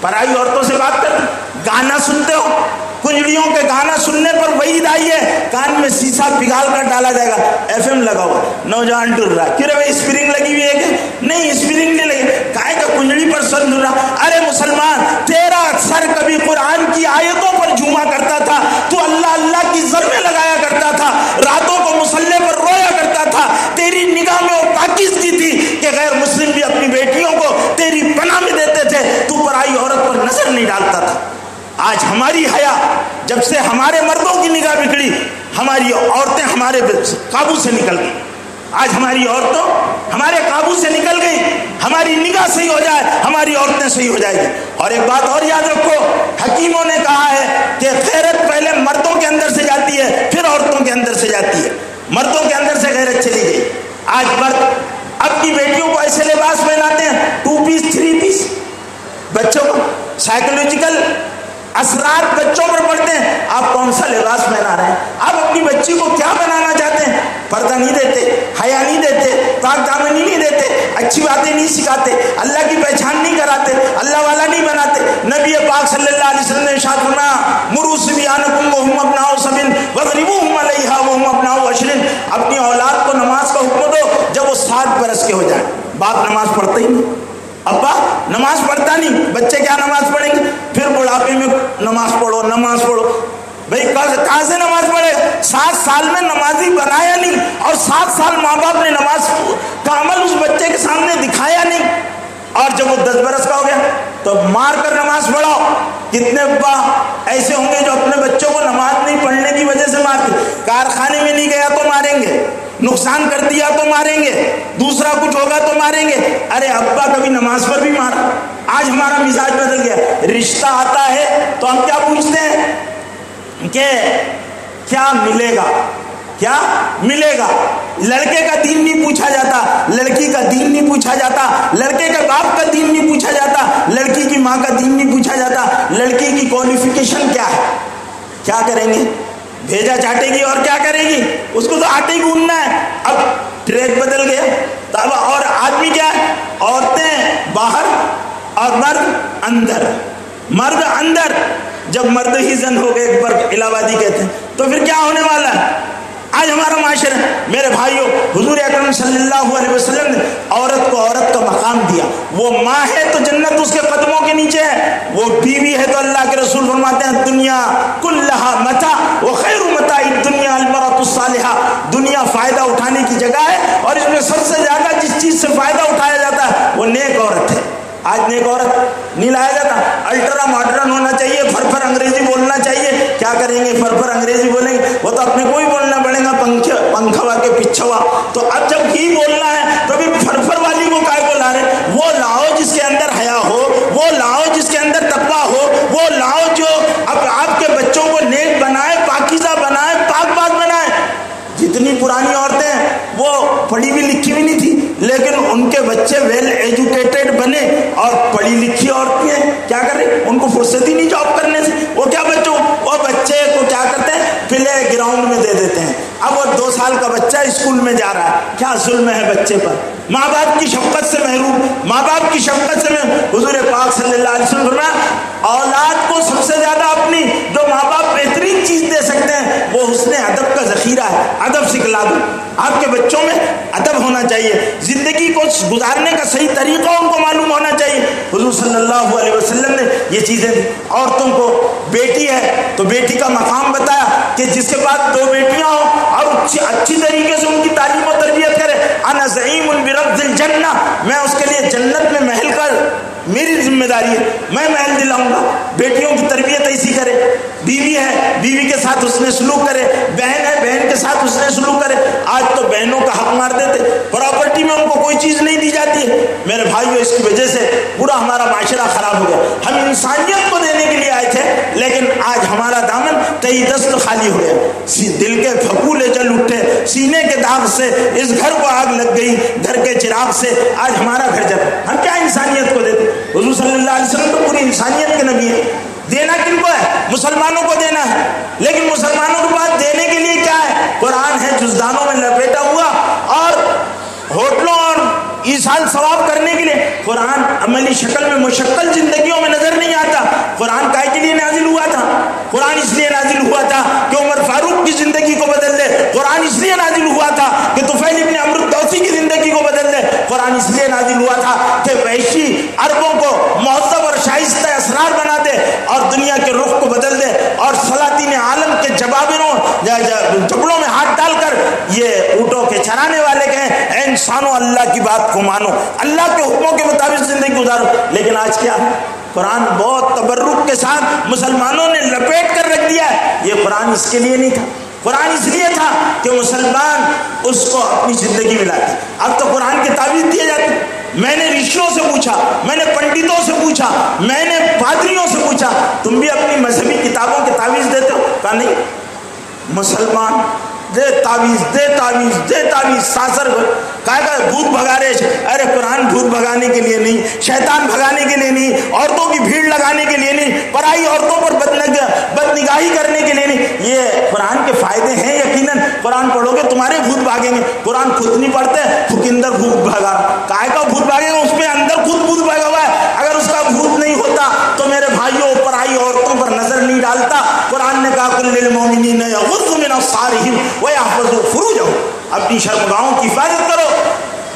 پرائی عورتوں سے بات کرتے، گانا سنتے ہو، کنجڑیوں کے گانا سننے پر وعید آئی ہے، کان میں سیسا پگھال کر ڈالا جائے گا، ایف ایم لگا ہوا، نوجوان ڈر رہا، کیوں رہے اسپرنگ لگی ہوئی ہے کہ نہیں؟ اسپرنگ نہیں لگی، کائے کا کنجڑی پر سر ڈر رہا۔ ارے مسلمان، تیرا سر کبھی قرآن کی آیتوں پر جھوما کرتا تھا، تو اللہ اللہ کی ضربیں لگایا کرتا تھا، راتوں کو مصلے پر رویا کرتا تھا، تیری نگاہ میں وہ پاکیزگی تھی کہ غیر مسلم بھی اپنی بیٹیوں کو تیری پناہ میں دیتے تھے، تو پرائی عورت پر نظر نہیں ڈالتا تھا۔ آج ہماری حیا، جب سے ہمارے مردوں کی نگاہ بگڑی، ہماری عورتیں ہمارے قابو سے نکل گئی۔ آج ہماری عورتوں ہمارے قابو سے نکل گئی، ہماری نگاہ صحیح ہو جائے، ہماری عورتیں صحیح ہو جائے گی۔ اور ایک بات اور یاد رکھو، حکیموں نے کہا ہے کہ غیرت پہلے مردوں کے اندر سے جاتی ہے، پھر عورتوں کے اندر سے جاتی ہے۔ مردوں کے اندر سے غیرت چلی گئی۔ آج مرد اپنی بیٹیوں کو ایسے لباس پہناتے ہیں، 2 پیس 3 پیس، بچوں کو سائیکولوجیکل اثرات بچوں پر پڑتے ہیں۔ آپ کون سا لباس پہنا رہے ہیں؟ آپ اپنی بچی کو کیا بنانا چاہتے ہیں؟ پردہ نہیں دیتے، حیا نہیں دیتے، پاک دامنی نہیں دیتے، اچھی باتیں نہیں سکھاتے، اللہ کی پہچان نہیں کراتے، اللہ والا نہیں بناتے۔ نبی پاک صلی اللہ علیہ وسلم نے ارشاد فرمایا مروا صبیانکم وہم ابناء 7 واضربوہم علیہا وہم ابناء 10۔ اپنی اولاد کو نماز کا حکم دو جب وہ 7 برس کے ہو جائیں۔ باپ نماز پڑھتا ہی نہیں، ابا نماز پڑھتا نہیں، بچے کیا نماز پڑھیں گے؟ پھر بڑھاپے میں نماز پڑھو نماز پڑھو، بھائی کہاں سے نماز پڑھے؟ 7 سال میں نمازی بنایا نہیں، اور 7 سال ماں باپ نے نماز کا عمل اس بچے کے سامنے دکھایا نہیں، اور جب وہ 10 برس کا ہو گیا تو مار کر نماز پڑھاؤ۔ کتنے ابا ایسے ہوں گے جو اپنے بچوں کو نماز نہیں پڑھنے کی وجہ سے مارتے؟ کارخانے میں نہیں گیا تو ماریں گے، نقصان کر دیا تو ماریں گے، دوسرا کچھ ہوگا تو ماریں گے۔ ارے ابا کبھی نماز پر بھی مارا۔ آج ہمارا مزاج بدل گیا، رشتہ آتا ہے تو ہم کیا پوچھتے ہیں کہ کیا ملے گا، کیا ملے گا۔ لڑکے کا دین نہیں پوچھا جاتا، لڑکی کا دین نہیں پوچھا جاتا، لڑکے کے باپ کا دین نہیں پوچھا جاتا، لڑکی کی ماں کا دین نہیں پوچھا جاتا، لڑکی کی کوالیفیکیشن کیا ہے، کیا کریں گے، بھیجا چاٹے گی اور کیا کرے گی؟ اس کو تو آٹے ہی گوندنا ہے. اب ٹریک بدل گیا. اور آدمی کیا ہے؟ عورتیں باہر اور مرد اندر. مرد اندر. جب مرد ہی زن ہو گئے، ایک بار الہ آبادی کہتے ہیں، تو پھر کیا ہونے والا ہے؟ آج ہمارا معاشرہ، میرے بھائیوں، حضور اکرم صلی اللہ علیہ وسلم نے عورت کو عورت کا مقام دیا. وہ ماں ہے تو جنت اس کے قدموں کے نیچے ہے، وہ بیوی ہے تو اللہ کے رسول فرماتے ہیں دنیا کلھا متاع وخیر متاع الدنیا المرأۃ الصالحہ. دنیا فائدہ اٹھانے کی جگہ ہے، اور اس میں سب سے زیادہ جس چیز سے فائدہ اٹھایا جاتا ہے وہ نیک عورت ہے. آج نیک عورت نہیں لایا جاتا. الٹرا ماڈرن ہونا چاہیے، فر انگریزی بولنا چاہیے. کیا کریں گے؟ فر انگریزی بولیں گے، وہ تو اپنے کو ہی بولنا پڑے گا، پنکھوا کے پچھوا. تو اب جب ہی بولنا ہے تو بھی فر والی کو کائے کو لا رہے؟ وہ لاؤ جس کے اندر حیا ہو، وہ لاؤ جس کے اندر تقویٰ ہو، وہ لاؤ جو اب آپ کے بچوں کو نیک بنائے، پاکیزہ بنائے، پاک بات بنائے. جتنی پرانی عورتیں ہیں وہ پڑھی ہوئی لکھی بھی نہیں تھی، لیکن ان کے بچے ویل ایجوکیٹڈ بنے. اور پڑھی لکھی عورتیں کیا کر رہی؟ ان کو فرصت ہی نہیں جاب کرنے سے. وہ کیا بچوں، وہ بچے کو کیا کرتے ہیں؟ پلے گراؤنڈ میں دے دیتے ہیں. اب وہ 2 سال کا بچہ اسکول میں جا رہا ہے. کیا ظلم ہے بچے پر! ماں باپ کی شفقت سے محروم، ماں باپ کی شفقت سے محروم. حضور پاک صلی اللہ علیہ وسلم فرمایا اولاد کو سب سے زیادہ اپنی جو ماں باپ بہترین چیز دے سکتے ہیں وہ حسن ادب کا ذخیرہ ہے. ادب سکھلا دو. آپ کے بچوں میں ادب ہونا چاہیے، زندگی کو گزارنے کا صحیح طریقہ ان کو معلوم ہونا چاہیے. حضور صلی اللہ علیہ وسلم نے یہ چیزیں دی. عورتوں کو بیٹی ہے تو بیٹی کا مقام بتایا کہ جس کے پاس 2 بیٹیاں ہوں اور اچھی طریقے سے ان کی تعلیم و تربیت کرے. انا زعیم برفض الجنہ، میں اس کے لیے جنت میں محل کر، میری ذمہ داری ہے، میں محل دلاؤں گا. بیٹیوں کی تربیت ایسی کرے. بیوی ہے، بیوی کے ساتھ اس نے سلوک کرے. بہن ہے، بہن کے ساتھ اس نے سلوک کرے. آج تو بہنوں کا حق مار دیتے، پراپرٹی میں ان کو کوئی چیز نہیں دی جاتی ہے. میرے بھائیو، اس کی وجہ سے پورا ہمارا معاشرہ خراب ہو گیا. ہم انسانیت کو دینے کے لیے آئے تھے، لیکن آج ہمارا دامن تہی دست خالی ہو گیا. دل کے پھپولے جل اٹھے، سینے کے داغ سے اس گھر کو آگ لگ گئی، گھر کے چراغ سے آج ہمارا گھر جل. ہم کیا انسانیت کو دیتے؟ حضور صلی اللہ علیہ وسلم تو پوری انسانیت کے نبی ہے. دینا کن کو ہے؟ مسلمانوں کو دینا ہے. لیکن مسلمانوں کے پاس دینے کے لیے کیا ہے؟ قرآن ہے جزدانوں میں لپیٹا ہوا، اور ہوٹلوں اور ایصال ثواب کرنے کے لیے قرآن عملی شکل میں مشکل زندگیوں میں نظر نہیں آتا. قرآن کائے کے لیے نازل ہوا تھا؟ قرآن اس لیے نازل ہوا تھا کہ عمر فاروق کی زندگی کو بدل دے. قرآن اس لیے نازل ہوا تھا کہ طفیل ابن عمرو الدوسی کی زندگی کو بدل دے. قرآن اس لیے نازل ہوا تھا کہ وحشی عربوں کو مہذب اور شائستہ اسرار بنا دے اور دنیا کے رخ کو بدل دے، اور سلاطین عالم کے جبڑوں میں ہاتھ ڈال کر یہ اونٹوں کے چرانے والے کہیں اے انسانوں اللہ کی بات کو مانو، اللہ کے حکموں کے مطابق زندگی گزارو. لیکن آج کیا؟ قرآن بہت تبرک کے ساتھ مسلمانوں نے لپیٹ کر رکھ دیا ہے. یہ قرآن اس کے لیے نہیں تھا. قرآن اس لیے تھا کہ مسلمان اس کو اپنی زندگی میں لاتے. اب تو قرآن کے تعویذ دیے جاتے. میں نے رشیوں سے پوچھا، میں نے پنڈتوں سے پوچھا، میں نے پادریوں سے پوچھا، تم بھی اپنی مذہبی کتابوں کے تعویذ دیتے ہو؟ کہا نہیں. مسلمان دے تعویذ، دے تعویذ، دے تعویذ، ساسر کہا بھوت بھگا رہے. ارے قرآن بھوت بھگانے کے لیے نہیں، شیطان بھگانے کے لیے نہیں، عورتوں کی بھیڑ لگانے کے لیے نہیں، پرائی عورتوں پر بد نگاہی کرنے کے لیے نہیں. یہ قرآن کے فائدے ہیں. یقیناً قرآن پڑھو گے تمہارے بھوت بھاگیں گے. قرآن خود نہیں پڑھتے، فکندر بھوت بھگا. کائے کا بھوت بھاگے گا؟ اس میں اندر خود بھوت بھاگا ہوا ہے. اگر اس کا بھوت نہیں ہوتا تو میرے بھائیوں پرائی عورتوں پر نظر نہیں ڈالتا. قرآن نے کہا کل للمؤمنین یغضوا من ابصارہم ویحفظوا فروجہم، اپنی شرمگاہوں کی حفاظت کرو.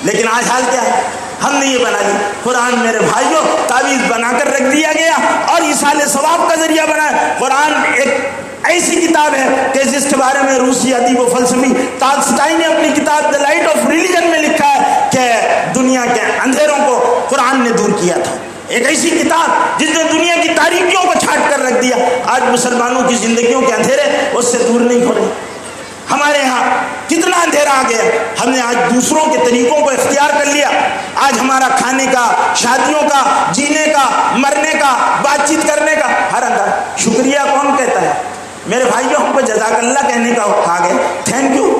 لیکن آج حال کیا ہے؟ ہم نے یہ بنا لی قرآن میرے بھائیوں تعویذ بنا کر رکھ دیا گیا اور ایصال ثواب کا ذریعہ بنا. قرآن ایک ایسی کتاب ہے کہ جس کے بارے میں روسی ادیب و فلسفی ٹالسٹائی نے اپنی کتاب دی لائٹ آف ریلیجن میں لکھا ہے کہ دنیا کے اندھیروں کو قرآن نے دور کیا تھا. ایک ایسی کتاب جس نے دنیا کی تاریکیوں کو چھانٹ کر رکھ دیا. آج مسلمانوں کی زندگیوں کے اندھیرے اس سے دور نہیں ہو رہے. ہمارے ہاں کتنا اندھیرا آ گیا. ہم نے آج دوسروں کے طریقوں کو اختیار کر لیا. آج ہمارا کھانے کا، شادیوں کا، جینے کا، مرنے کا، بات چیت کرنے کا ہر اندر شکریہ کون کہتا ہے؟ میرے بھائیوں ہم کو جزاک اللہ کہنے کا آ گئے. تھینک یو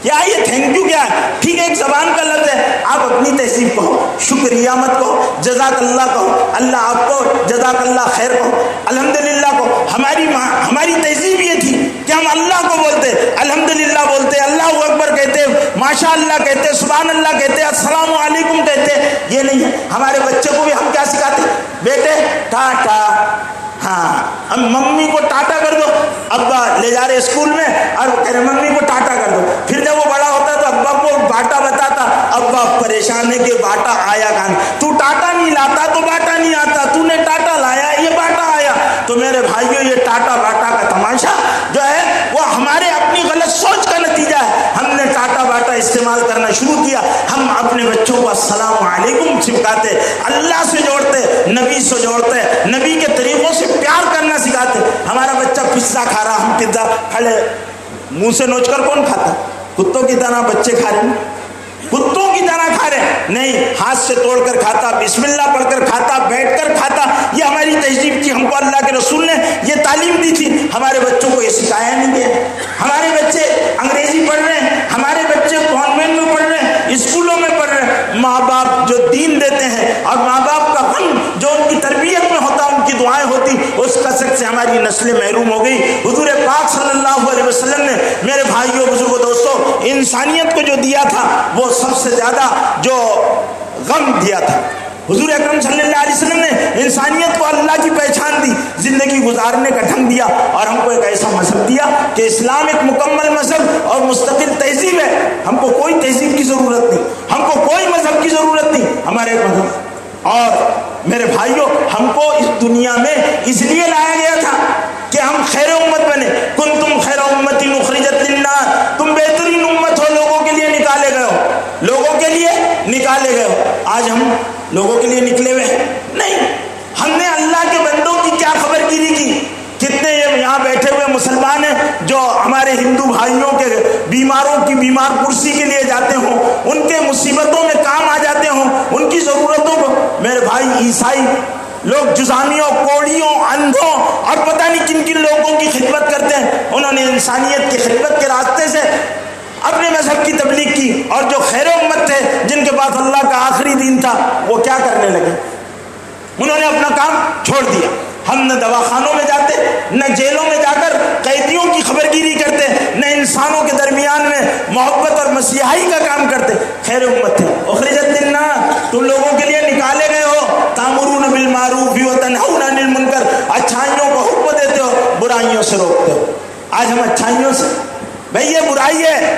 کیا یہ تھینک یو کیا ہے؟ ٹھیک ہے ایک زبان کا لفظ ہے. آپ اپنی تہذیب کہو، شکریہ مت کہو، جزاک اللہ کہو، اللہ آپ کو جزاک اللہ خیر کہو، الحمدللہ کہو. ہماری تہذیب یہ تھی کہ ہم اللہ کو بولتے, الحمدللہ بولتے, اللہ اکبر کہتے, ماشاء اللہ کہتے, سبحان اللہ کہتے, السلام علیکم کہتے. یہ نہیں ہے. ہمارے بچے کو بھی ہم کیا سکھاتے, بیٹے ٹاٹا, ہاں ممی کو ٹاٹا کر دو. ابا لے جا رہے اسکول میں اور کہہ رہے ممی کو ٹاٹا کر دو. پھر جب وہ بڑا ہوتا تو ابا کو باٹا بتاتا, ابا پریشان ہے کہ باٹا آیا کہاں, تو ٹاٹا نہیں لاتا تو باٹا نہیں آتا, تو نے ٹاٹا لایا یہ باٹا آیا. تو میرے بھائیوں یہ ٹاٹا باٹا کا تماشا جو ہے وہ ہمارے اپنی غلط سوچ کا نتیجہ ہے. ہم نے ٹاٹا باٹا استعمال کرنا شروع کیا. ہم اپنے بچوں کو السلام علیکم سکھاتے, اللہ سے جوڑتے, نبی سے جوڑتے, نبی کے طریقوں سے پیار کرنا سکھاتے. ہمارا بچہ پزا کھا رہا, ہم پزا کھڑے منہ سے نوچ کر کون کھاتا, کتوں کی طرح بچے کھا رہے ہیں, کتوں کی طرح کھا رہے ہیں. نہیں, ہاتھ سے توڑ کر کھاتا, بسم اللہ پڑھ کر کھاتا, بیٹھ کر کھاتا. یہ ہماری تہذیب تھی, ہم کو اللہ کے رسول نے یہ تعلیم دی تھی. ہمارے بچوں کو یہ سکھایا نہیں گیا. ہمارے بچے انگریزی پڑھ رہے ہیں, ہمارے بچے کانوینٹ میں پڑھ رہے ہیں, اسکولوں میں پڑھ رہے ہیں. ماں باپ جو دین دیتے ہیں اور ماں باپ کا غم جو ان کی تربیت میں ہوتا, ان کی دعائیں ہوتی, اس کثرت سے ہماری نسلیں محروم ہو گئی. حضور پاک صلی اللہ علیہ وسلم نے میرے بھائیوں بزرگوں دوستوں انسانیت کو جو دیا تھا وہ سب سے زیادہ جو غم دیا تھا. حضور اکرم صلی اللہ علیہ وسلم نے انسانیت کو اللہ کی پہچان دی, زندگی گزارنے کا ڈھنگ دیا, اور ہم کو ایک ایسا مذہب دیا کہ اسلام ایک مکمل مذہب اور مستقل تہذیب ہے. ہم کو کوئی تہذیب کی ضرورت نہیں, ہم کو کوئی مذہب کی ضرورت نہیں, ہمارے ایک مذہب. اور میرے بھائیوں ہم کو اس دنیا میں اس لیے لایا گیا تھا کہ ہم خیر امت بنے. کنتم خیر امت اخرجت للناس, تم بہترین امت ہو, لوگوں کے لیے نکالے گئے ہو, لوگوں کے لیے نکالے گئے ہو. آج ہم لوگوں کے لیے نکلے ہوئے ہیں نہیں. ہم نے اللہ کے بندوں کی کیا خبر گیری کی. کتنے یہاں بیٹھے ہوئے مسلمان ہیں جو ہمارے ہندو بھائیوں کے بیماروں کی بیمار کرسی کے لیے جاتے ہوں, ان کے مصیبتوں میں کام آ جاتے ہوں, ان کی ضرورتوں کو. میرے بھائی عیسائی لوگ جزامیوں, کوڑیوں, اندھوں اور پتہ نہیں کن کن لوگوں کی خدمت کرتے ہیں. انہوں نے انسانیت کی خدمت کے راستے سے اپنے مذہب کی تبلیغ کی, اور جو خیر امت تھے جن کے پاس اللہ کا آخری دین تھا وہ کیا کرنے لگے, انہوں نے اپنا کام چھوڑ دیا. ہم نہ دواخانوں میں جاتے, نہ جیلوں میں جا کر قیدیوں کی خبر گیری کرتے, نہ انسانوں کے درمیان میں محبت اور مسیحائی کا کام کرتے. خیر امت تھے. اخرجت للناس, تم لوگوں کے لیے نکالے گئے ہو. تامرون بالمعروف وتنہون عن المنکر, اچھائیوں کو حکم دیتے ہو, برائیوں سے روکتے ہو. آج ہم اچھائیوں سے, بھائی یہ برائی ہے,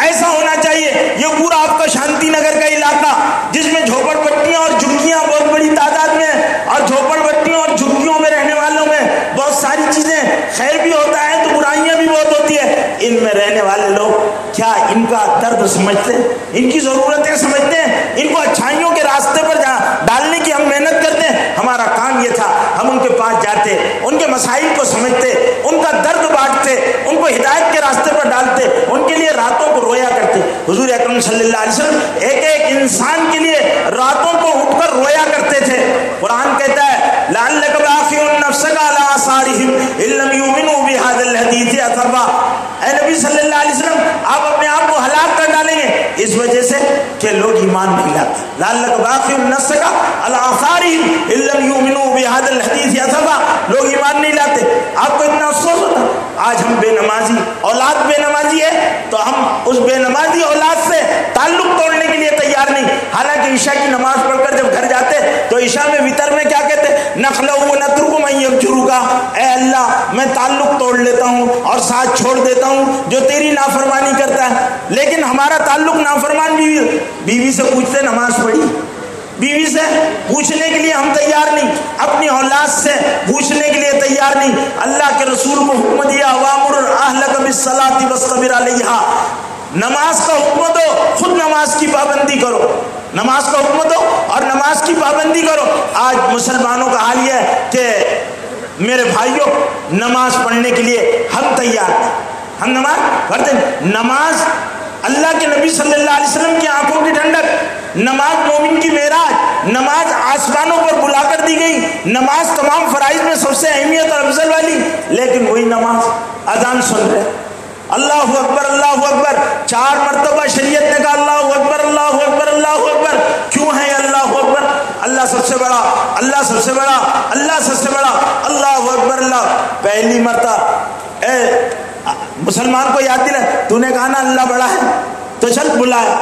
ایسا ہونا چاہیے. یہ پورا آپ کا شانتی نگر کا علاقہ جس میں جھوپڑ پٹیاں اور جھگیاں بہت بڑی تعداد میں, اور جھوپڑ پٹیوں اور جھگیوں میں رہنے والوں میں بہت ساری چیزیں, خیر بھی ہوتا ہے تو برائیاں بھی بہت ہوتی ہے. ان میں رہنے والے لوگ کیا ان کا درد سمجھتے ہیں, ان کی ضرورتیں سمجھتے ہیں, ان کو اچھائیوں کے راستے پر ڈالنے کی ہم محنت کرتے ہیں. ہمارا کام یہ تھا, ہم ان کے پاس جاتے, ان کے مسائل کو سمجھتے, ان کا درد بانٹتے, ان کو ہدایت کے راستے پر ڈالتے, ان کے لیے راتوں کو رویا کرتے. حضور اکرم صلی اللہ علیہ وسلم ایک ایک انسان کے لیے راتوں کو اٹھ کر رویا کرتے تھے. قرآن کہتا ہے لعلک باخع نفسک علی آثارہم ان لم یؤمنوا بہذا الحدیث اسفا. اے نبی صلی اللہ علیہ وسلم, آپ اپنے آپ کو ہلاک کر ڈالیں گے اس وجہ سے کہ لوگ ایمان نہیں لاتے. لعلک باخع نفسک علی آثارہم ان لم یؤمنوا بہذا الحدیث اسفا, لوگ ایمان نہیں لاتے. آپ کو اتنا افسوس ہوتا. آج ہم بے نمازی, اولاد بے نمازی ہے تو ہم اس بے نمازی اولاد سے تعلق توڑنے کے لیے تیار نہیں. حالانکہ عشاء کی نماز پڑھ کر جب گھر جاتے تو عشاء میں وتر میں کیا کہتے, نخلو نترک من یفجرک, اے اللہ میں تعلق توڑ لیتا ہوں اور ساتھ چھوڑ دیتا ہوں جو تیری نافرمانی کرتا ہے. لیکن ہمارا تعلق نافرمان بیوی سے پوچھتے نماز پڑھی, بیوی سے پوچھنے کے لیے ہم تیار نہیں, اپنی اولاد سے پوچھنے کے لیے تیار نہیں. اللہ کے رسول کو حکم دیا وامر اہلک بالصلاۃ واصطبر علیہا, نماز کا حکم دو, خود نماز کی پابندی کرو, نماز کا حکم دو اور نماز کی پابندی کرو. آج مسلمانوں کا حال یہ ہے کہ میرے بھائیوں نماز پڑھنے کے لیے ہم تیار ہیں, ہم نماز پڑھتے ہیں. نماز اللہ کے نبی صلی اللہ علیہ وسلم کی آنکھوں کی ٹھنڈک, نماز مومن کی معراج, نماز آسمانوں پر بلا کر دی گئی, نماز تمام فرائض میں سب سے اہمیت اور افضل والی. لیکن وہی نماز اذان سن رہے, اللہ اکبر اللہ اکبر 4 مرتبہ شریعت نے کہا اللہ اکبر اللہ اکبر اللہ اکبر. کیوں ہے اللہ اکبر؟ اللہ سب سے بڑا, اللہ سب سے بڑا, اللہ سب سے بڑا, اللہ اکبر اللہ. پہلی مرتبہ مسلمان کو یاد دلا، تو نے کہا نا اللہ بڑا ہے تو چل بلایا،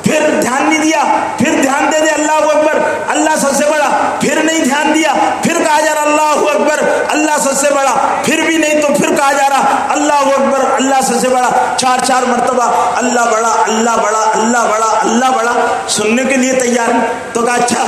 پھر دھیان نہیں دیا، پھر دھیان دے دے اللہ اکبر اللہ سب سے بڑا، پھر نہیں دھیان دیا، پھر کہا جا رہا اللہ اکبر اللہ سب سے بڑا، پھر بھی نہیں تو پھر کہا جا رہا اللہ اکبر اللہ سب سے بڑا، 4 مرتبہ اللہ بڑا اللہ بڑا اللہ بڑا اللہ بڑا۔ سننے کے لیے تیار ہے تو کہا اچھا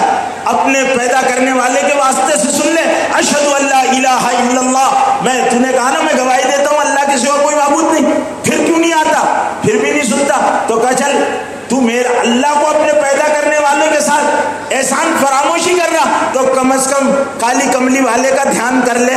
اپنے پیدا کرنے والے کے واسطے سے سن لے، اشہد ان لا الہ الا اللہ، میں تو نے کہا نا میں گواہی دیتا ہوں اللہ کے سوا کوئی معبود نہیں، پھر کیوں نہیں آتا، پھر بھی نہیں سنتا، تو کہا چل تو میرا اللہ کو اپنے پیدا کرنے والوں کے ساتھ احسان فراموشی کر رہا تو کم از کم کالی کملی والے کا دھیان کر لے،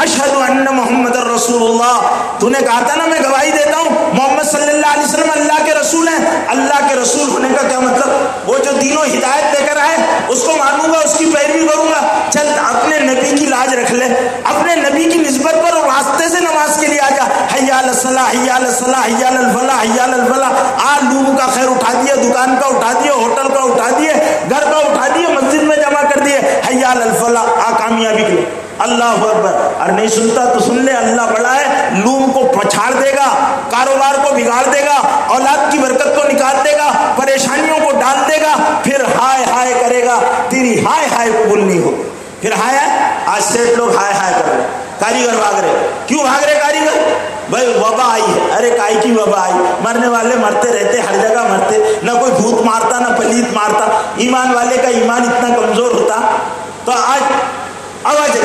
اشہد ان محمد رسول اللہ، تو نے کہا تھا نا میں گواہی دیتا ہوں محمد صلی اللہ علیہ وسلم اللہ کے رسول ہیں، اللہ کے رسول ہونے کا کیا مطلب، وہ جو دین و ہدایت دے کر آئے اس کو مانوں گا، اس کی پیروی کروں گا، چل اپنے نبی کی لاج رکھ لے، اپنے نبی کی نسبت پر اور واسطے سے نماز کے لیے آ جا، حی علی الصلاح حی علی الصلاح حی علی الفلاح حی علی الفلاح، آ لوگوں کا خیر اٹھا دیا، دکان کا اٹھا دیے، ہوٹل کا اٹھا دیے، گھر کا اٹھا دیے، مسجد میں جمع کر دیے، حی علی الفلاح، آ کامیابی کے لیے، اللہ اکبر۔ اور نہیں سنتا تو سن لے اللہ بڑا ہے، لوم کو پچھاڑ دے گا، کاروبار کو بگاڑ دے گا، اولاد کی برکت کو نکال دے گا، پریشانیوں کو ڈال دے گا، پھر ہائے ہائے کرے گا، تیری ہائے ہائے قبول نہیں ہو، پھر ہائے آج سیٹ لوگ ہائے ہائے کر رہے، کاریگر بھاگ رہے، کیوں بھاگ رہے کاریگر؟ بھائی وبا آئی ہے، ارے کائی کی وبا آئی، مرنے والے مرتے رہتے، ہر جگہ مرتے، نہ کوئی بھوت مارتا نہ پلیت مارتا، ایمان والے کا ایمان اتنا کمزور ہوتا تو آج آواز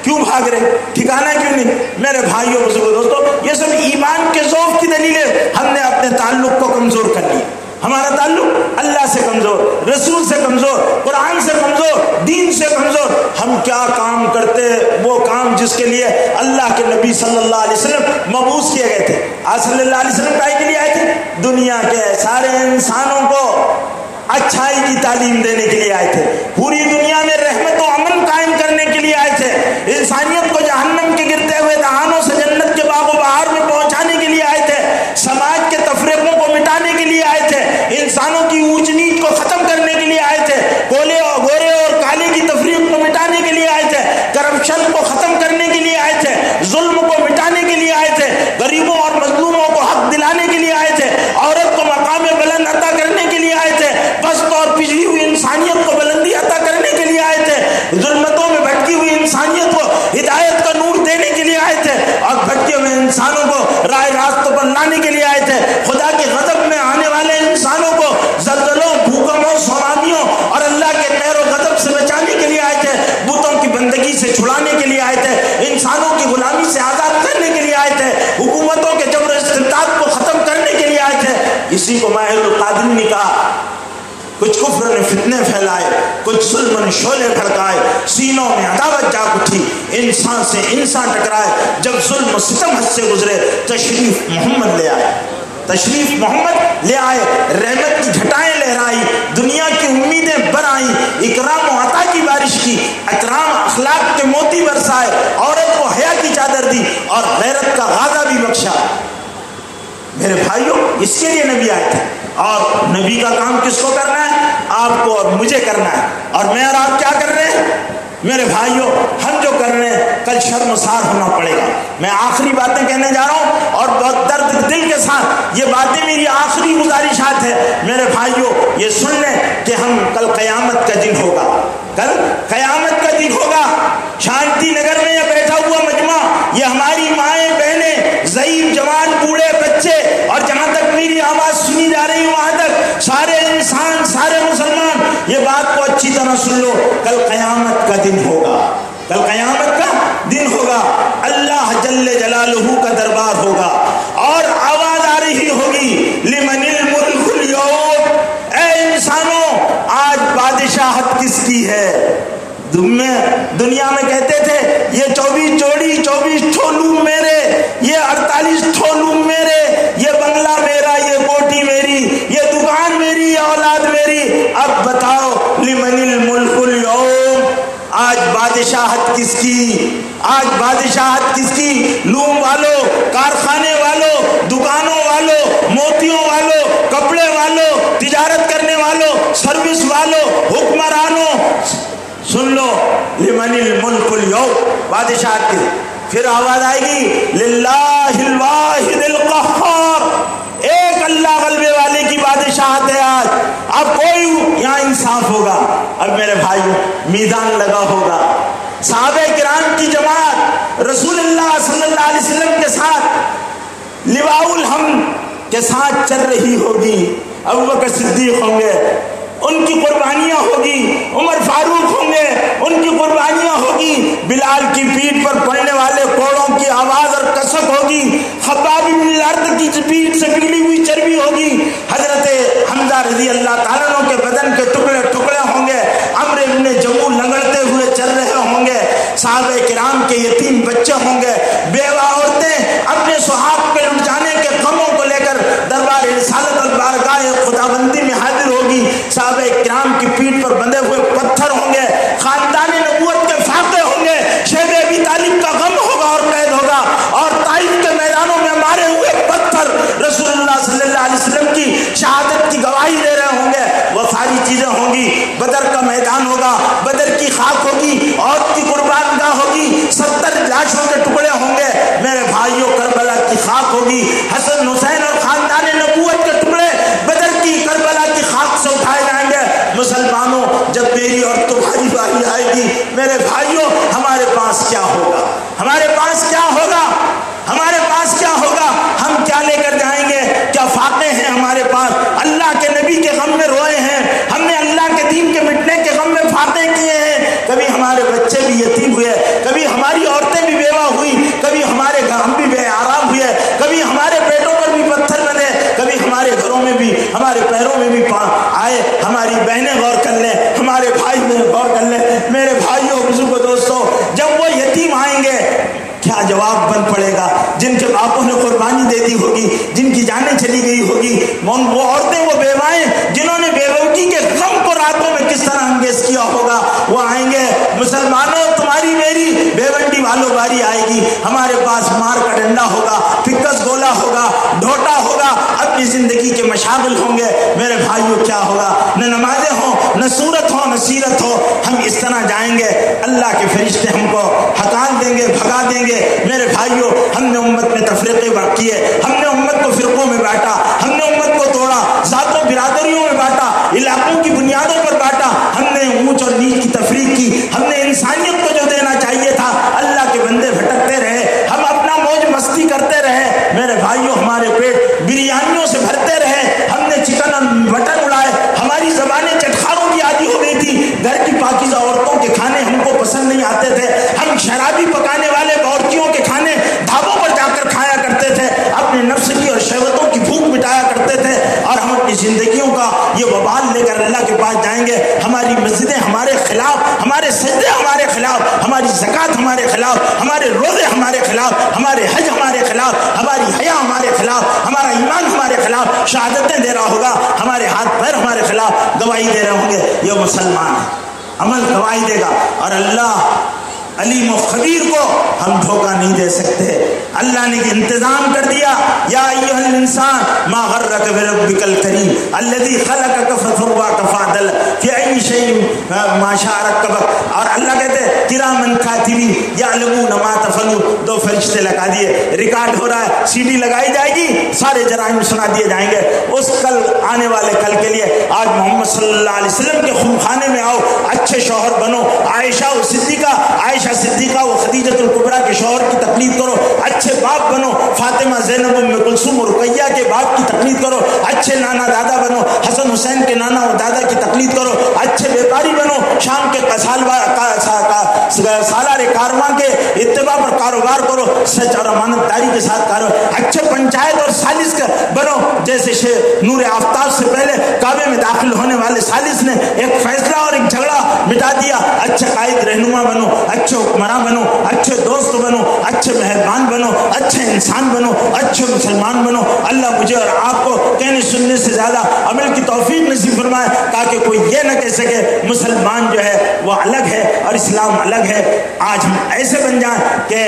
کیوں بھاگ رہے، ٹھکانا کیوں نہیں؟ میرے بھائیوں بزرگوں دوستوں، یہ سب ایمان کے ذوق کی دلیل ہے، ہم نے اپنے تعلق کو کمزور کر لیا، ہمارا تعلق اللہ سے کمزور، رسول سے کمزور، قرآن سے کمزور، دین سے کمزور، ہم کیا کام کرتے، وہ کام جس کے لیے اللہ کے نبی صلی اللہ علیہ وسلم مبعوث کیے گئے تھے، آج صلی اللہ علیہ وسلم کاہے کے لیے آئے تھے؟ دنیا کے سارے انسانوں کو اچھائی کی تعلیم دینے کے لیے آئے تھے، پوری دنیا میں رحمت و امن قائم کرنے کے لیے آئے تھے، انسانیت کو جہنم کے گرتے ہوئے دہانوں سے جنت کے باغ و بہار میں پہنچانے کے لیے آئے تھے، سماج کے تفریقوں کو مٹانے کے لیے آئے تھے، انسانوں کی اونچ نیچ کو ختم کرنے کے لیے آئے تھے، گورے اور کالے کی تفریق کو مٹانے کے لیے آئے تھے، کرپشن کو ختم کرنے کے لیے آئے تھے، ظلم کو مٹانے کے لیے آئے تھے، غریبوں اور مظلوموں کو حق دلانے کے لیے آئے تھے، عورت کو مقام بلند عطا کرنے کے لیے آئے تھے، پست اور پچھڑی ہوئی انسانیت کو بلندی عطا کرنے کے لیے آئے تھے، ظلمتوں میں بھٹکی ہوئی انسانیت کو ہدایت کا نور دینے کے لیے آئے تھے، اور بھٹکے ہوئے انسانوں کو راہ راستوں پر لانے کے لیے آئے تھے، خدا کے غضب میں آنے والے انسانوں کو زلزلوں، بھوکموں، سونامیوں اور اللہ کے قہر و غضب سے بچانے کے لیے آئے تھے، بتوں کی بندگی سے چھڑانے کے لیے آئے تھے، انسانوں کی غلامی سے آزاد کرنے کے لیے آئے تھے، حکومتوں کے جبر و استبداد کو ختم کرنے کے لیے آئے تھے۔ اسی کو ماہر القادری نے کہا، کچھ کفر نے فتنے پھیلائے، کچھ ظلم نے شعلے بھڑکائے، سینوں میں عداوت جاگ اٹھی، انسان سے انسان ٹکرائے، جب ظلم و ستم حد سے گزرے تشریف محمد لے آئے، تشریف محمد لے آئے، رحمت کی گھٹائیں لہرائی، دنیا کی امیدیں بر آئیں، اکرام و عطا کی بارش کی، اکرام اخلاق کے موتی برسائے، عورت کو حیا کی چادر دی اور غیرت کا غازہ بھی بخشا۔ میرے بھائیوں، اس کے لیے نبی آئے تھے، اور نبی کا کام کس کو کرنا ہے؟ آپ کو اور مجھے کرنا ہے، اور میں اور آپ کیا کر رہے ہیں؟ میرے بھائیوں، ہم جو کر رہے ہیں کل شرمسار ہونا پڑے گا۔ میں آخری باتیں کہنے جا رہا ہوں اور بہت درد دل کے ساتھ یہ باتیں میری آخری گزارشات ہے۔ میرے بھائیوں، یہ سن لیں کہ ہم کل قیامت کا دن ہوگا، کل قیامت کا دن ہوگا، شانتی نگر میں یہ بیٹھا ہوا مجمع، یہ ہماری مائیں بہنیں، ضعیف جوان بوڑھے بچے، اور جہاں تک میری آواز سنی جا رہی ہے وہاں تک سارے انسان، سارے مسلمان، یہ بات کو اچھی طرح سن لو، کل قیامت کا دن ہوگا، کل قیامت کا دن ہوگا، اللہ جل جلالہ کا دربار ہوگا، اور آواز آ رہی ہوگی لمن الملک اليوم، اے انسانوں آج بادشاہت کس کی ہے؟ دنیا میں کہتے تھے یہ 24 جوڑی 24 ٹھولو میرے، یہ 48 ٹھولو میرے، یہ بنگلہ میرا، یہ کوٹھی میری، یہ دکان میری، یہ اولاد میری۔ اب بتاؤ لمن الملک اليوم، آج بادشاہت کس کی؟ آج بادشاہت کس کی؟ لوم والوں، کارخانے والوں، دکانوں والوں، موتیوں والوں، کپڑے والوں، تجارت کرنے والوں، سروس والوں، حکمرانوں، سن لو لمن الملک اليوم، بادشاہت کی۔ پھر آواز آئے گی للہ الواحد القہار، نشاط ہے آج. اب کوئی یہاں انصاف ہوگا. اب میرے بھائیو میدان لگا ہوگا. صحابہ کرام کی جماعت رسول اللہ صلی اللہ علیہ وسلم کے ساتھ لواء الحمد کے ساتھ چل رہی ہوگی. ابو بکر صدیق ہوں گے, ان کی قربانیاں ہوگی. عمر فاروق ہوں گے, ان کی قربانیاں ہوگی. بلال کی پیٹھ پر پڑنے والے کوڑوں کی آواز اور کسک ہوگی. خباب بن الارت کی پیٹھ سے پگھلی ہوئی چربی ہوگی. حضرت حمزہ رضی اللہ تعالیٰ عنہ کے بدن کے ٹکڑے ٹکڑے ہوں گے. عمرو بن جموع لنگڑتے ہوئے چل رہے ہوں گے. صحابہ کرام کے یتیم بچے ہوں گے. بیوہ عورتیں اپنے سہاگ پہ لٹ جانے کے غموں کو لے کر دربار رسالت اور بارگاہ خداوندی میں حاضر ہوگی. صحابہ کرام کی پیٹھ پر بندھے ہوئے پتھر ہوں گے. خاندان نبوت کے فاقے ہوں گے. شیب ابی طالب کا غم ہوگا اور قید ہوگا. اور طائف کے میدانوں میں مارے ہوئے پتھر رسول اللہ صلی اللہ علیہ وسلم کی شہادت کی گواہی دے رہے ہوں گے. وہ ساری چیزیں ہوں گی. بدر کا میدان ہوگا, بدر کی خاک ہوگی, عہد کی قربان گاہ ہوگی. 70 لاشوں کے ٹکڑے ہوں گے. میرے بھائیوں کربلا کی خاک ہوگی. حسن حسین اور خاندان نبوت کے ٹکڑے بدر کی کربلا کی خاک سے اٹھائے جائیں گے. مسلمانوں جب میری اور تمہاری باری آئے گی میرے بھائیوں ہمارے پاس کیا ہوگا؟ ہمارے پاس کیا ہوگا؟ ہمارے پاس کیا ہوگا؟ ہم کیا لے کر جائیں گے؟ کیا فاقے ہیں ہمارے پاس؟ اللہ کے نبی کے غم میں روئے ہیں, ہم نے اللہ کے دین کے مٹنے کے غم میں فاقے کیے ہیں. کبھی ہمارے بچے بھی یتیم ہوئے, کبھی ہماری عورتیں بھی بیوہ ہوئی, کبھی ہمارے ہم بھی بے آرام ہوئے, کبھی ہمارے پیٹوں پر بھی پتھر بنے, کبھی ہمارے گھروں میں بھی ہمارے پیروں میں بھی آئے. ہماری بہنیں غور کر لیں, ہمارے بھائی غور کر لیں. میرے بھائیوں بزرگوں دوستوں, جب وہ یتیم آئیں گے کیا جواب بن پڑے گا؟ جن کے باپوں نے قربانی دے دی ہوگی, جن کی جانیں چلی گئی ہوگی, وہ عورتیں, وہ بیوائیں جنہوں نے بیوگی کے غم کو راتوں میں کس طرح انگیز کیا ہوگا, وہ آئیں گے. مسلمانوں تمہاری میری بیونڈی والوں باری آئے گی. ہمارے پاس مار کا ڈنڈا ہوگا, پکس گولا ہوگا, ڈھوٹا ہوگا, اپنی زندگی کے مشاغل ہوں گے. میرے بھائیوں کیا ہوگا؟ نہ نمازیں ہوں, نہ سورت ہو, نہ سیرت ہو. ہم اس طرح جائیں گے, اللہ کے فرشتے ہم کو ہکال دیں گے, بھگا دیں گے. میرے بھائیوں ہم نے امت میں تفریقے کیے, ہم نے امت کو فرقوں میں بانٹا, ہم نے امت کو توڑا, ذاتوں برادریوں میں بانٹا, علاقوں کی بنیادوں پر بانٹا. ہم نے اونچ اور نیچ کی تفریق کی. ہم نے انسانیت کو جو دینا چاہیے تھا اللہ کے بندے بھٹکتے رہے, ہم اپنا موج مستی کرتے رہے. میرے بھائیوں ہمارے پیٹ بریانیوں سے بھرتے رہے, ہم نے چکن اور مٹن اڑائے, ہماری زبانیں چٹخاروں کی عادی ہو گئی تھی. گھر کی پاکیزہ عورتوں کے کھانے ہم کو پسند نہیں آتے تھے. ہم شرابی پکانے والے باورچیوں کے کھانے ڈھابوں پر جا کر کھایا کرتے تھے, اپنے نفس کی اور شہوتوں کی بھوک مٹایا کرتے تھے. اور ہم اپنی زندگیوں کا یہ وبال لے کر اللہ کے پاس جائیں گے. ہماری مسجدیں ہمارے خلاف, ہمارے سجدے ہمارے خلاف, ہماری زکوٰۃ ہمارے خلاف, ہمارے روزے ہمارے خلاف, ہمارے حج ہمارے خلاف, ہماری حیا ہمارے خلاف, ہمارا ایمان ہمارے خلاف شہادتیں دے رہا ہوگا, ہمارے ہاتھ پیر ہمارے خلاف گواہی دے رہے ہوں گے. یہ مسلمان ہے, عمل گواہی دے گا. اور اللہ علیم و خبیر کو ہم دھوکہ نہیں دے سکتے. اللہ نے انتظام کر دیا, یا ایھا الانسان ما غرک بربک الکریم الذی خلقک فسواک فعدلک فی ای شیء ما شاء رکبک. اور اللہ کہتے ہیں کرامن کاتبین یعلمون ما تفعلون. 2 فرشتے لگا دیے, ریکارڈ ہو رہا ہے, سی ڈی لگائی جائے گی, سارے جرائم سنا دیے جائیں گے. اس کل آنے والے کل کے لیے آج محمد صلی اللہ علیہ وسلم کے خون خانے میں آؤ, اچھے شوہر بنو. عائشہ صدیقہ و خدیجۃ الکبریٰ کے شوہر کی تقلید کرو, اچھے باپ بنو. فاطمہ, زینب, ام کلثوم اور رقیہ کے باپ کی تقلید کرو, اچھے نانا دادا بنو. حسن حسین کے نانا اور دادا کی تقلید کرو, اچھے بیپاری بنو. شام کے سالار کارواں کے اتباع پر کاروبار کرو, سچ اور امانت داری کے ساتھ کارو. اچھے پنچایت اور سالس بنو, جیسے نور آفتاب سے پہلے کعبے میں داخل ہونے والے سالس نے ایک فیصلہ اور ایک جھگڑا مٹا دیا. اچھے قائد رہنما بنو, اچھے حکمراں بنو, اچھے دوست بنو, اچھے مہربان بنو, اچھے انسان بنو, اچھے مسلمان بنو. اللہ مجھے اور آپ کو کہنے سننے سے زیادہ عمل کی توفیق نصیب فرمائے, تاکہ کوئی یہ نہ کہہ سکے مسلمان جو ہے وہ الگ ہے اور اسلام الگ ہے. آج ہم ایسے بن جائیں کہ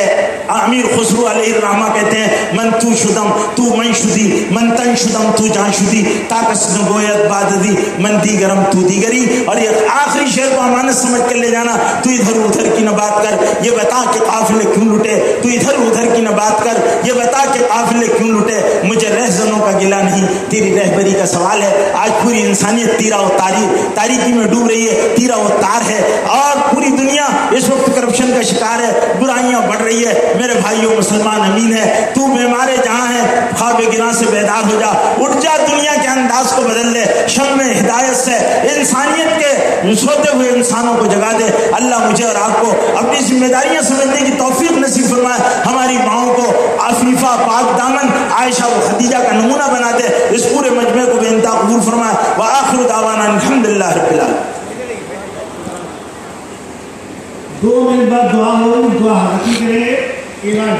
امیر خسرو علیہ الرحمہ کہتے ہیں من تو شدم تو من شدی, من تن شدم تو جان شدی, تاکس نگویت باددی من دیگرم تو دیگری. اور یہ آخری شعر کو امانت سمجھ کر لے جانا, تو ادھر ادھر کی نہ بات کر, یہ بتا کہ قافلے کیوں لٹے؟ تو ادھر ادھر کی نہ بات کر، یہ بتا کہ قافلے کیوں لٹے؟ مجھے رہزنوں کا گلہ نہیں، تیری رہبری کا سوال ہے۔ آج پوری انسانیت تیرا و تاریکی میں ڈوب رہی ہے، تیرا و تار ہے، اور پوری دنیا اس وقت کرپشن کا شکار ہے، برائیاں بڑھ رہی ہے۔ میرے بھائیوں مسلمان امین ہے، تو بیمار جہاں ہے، خواب گراں سے بیدار ہو جا، اٹھ جا، دنیا کے انداز کو بدل لے، شمع ہدایت سے انسانیت کے سوتے ہوئے انسانوں کو جگا دے۔ اللہ مجھے اور آپ کو اپنی ذمہ داریاں سمجھنے کی توفیق نصیب فرمائے، ہماری ماؤں کو عفیفہ، پاک دامن، عائشہ و خدیجہ کا نمونہ بنا دے، اس پورے مجمع کو بے انتہا قبول فرمائے۔ وآخر دعوانا الحمدللہ رب العالمین۔ 2 منٹ بعد دعا ہوگی، دعا حقیقی کریں، ایمان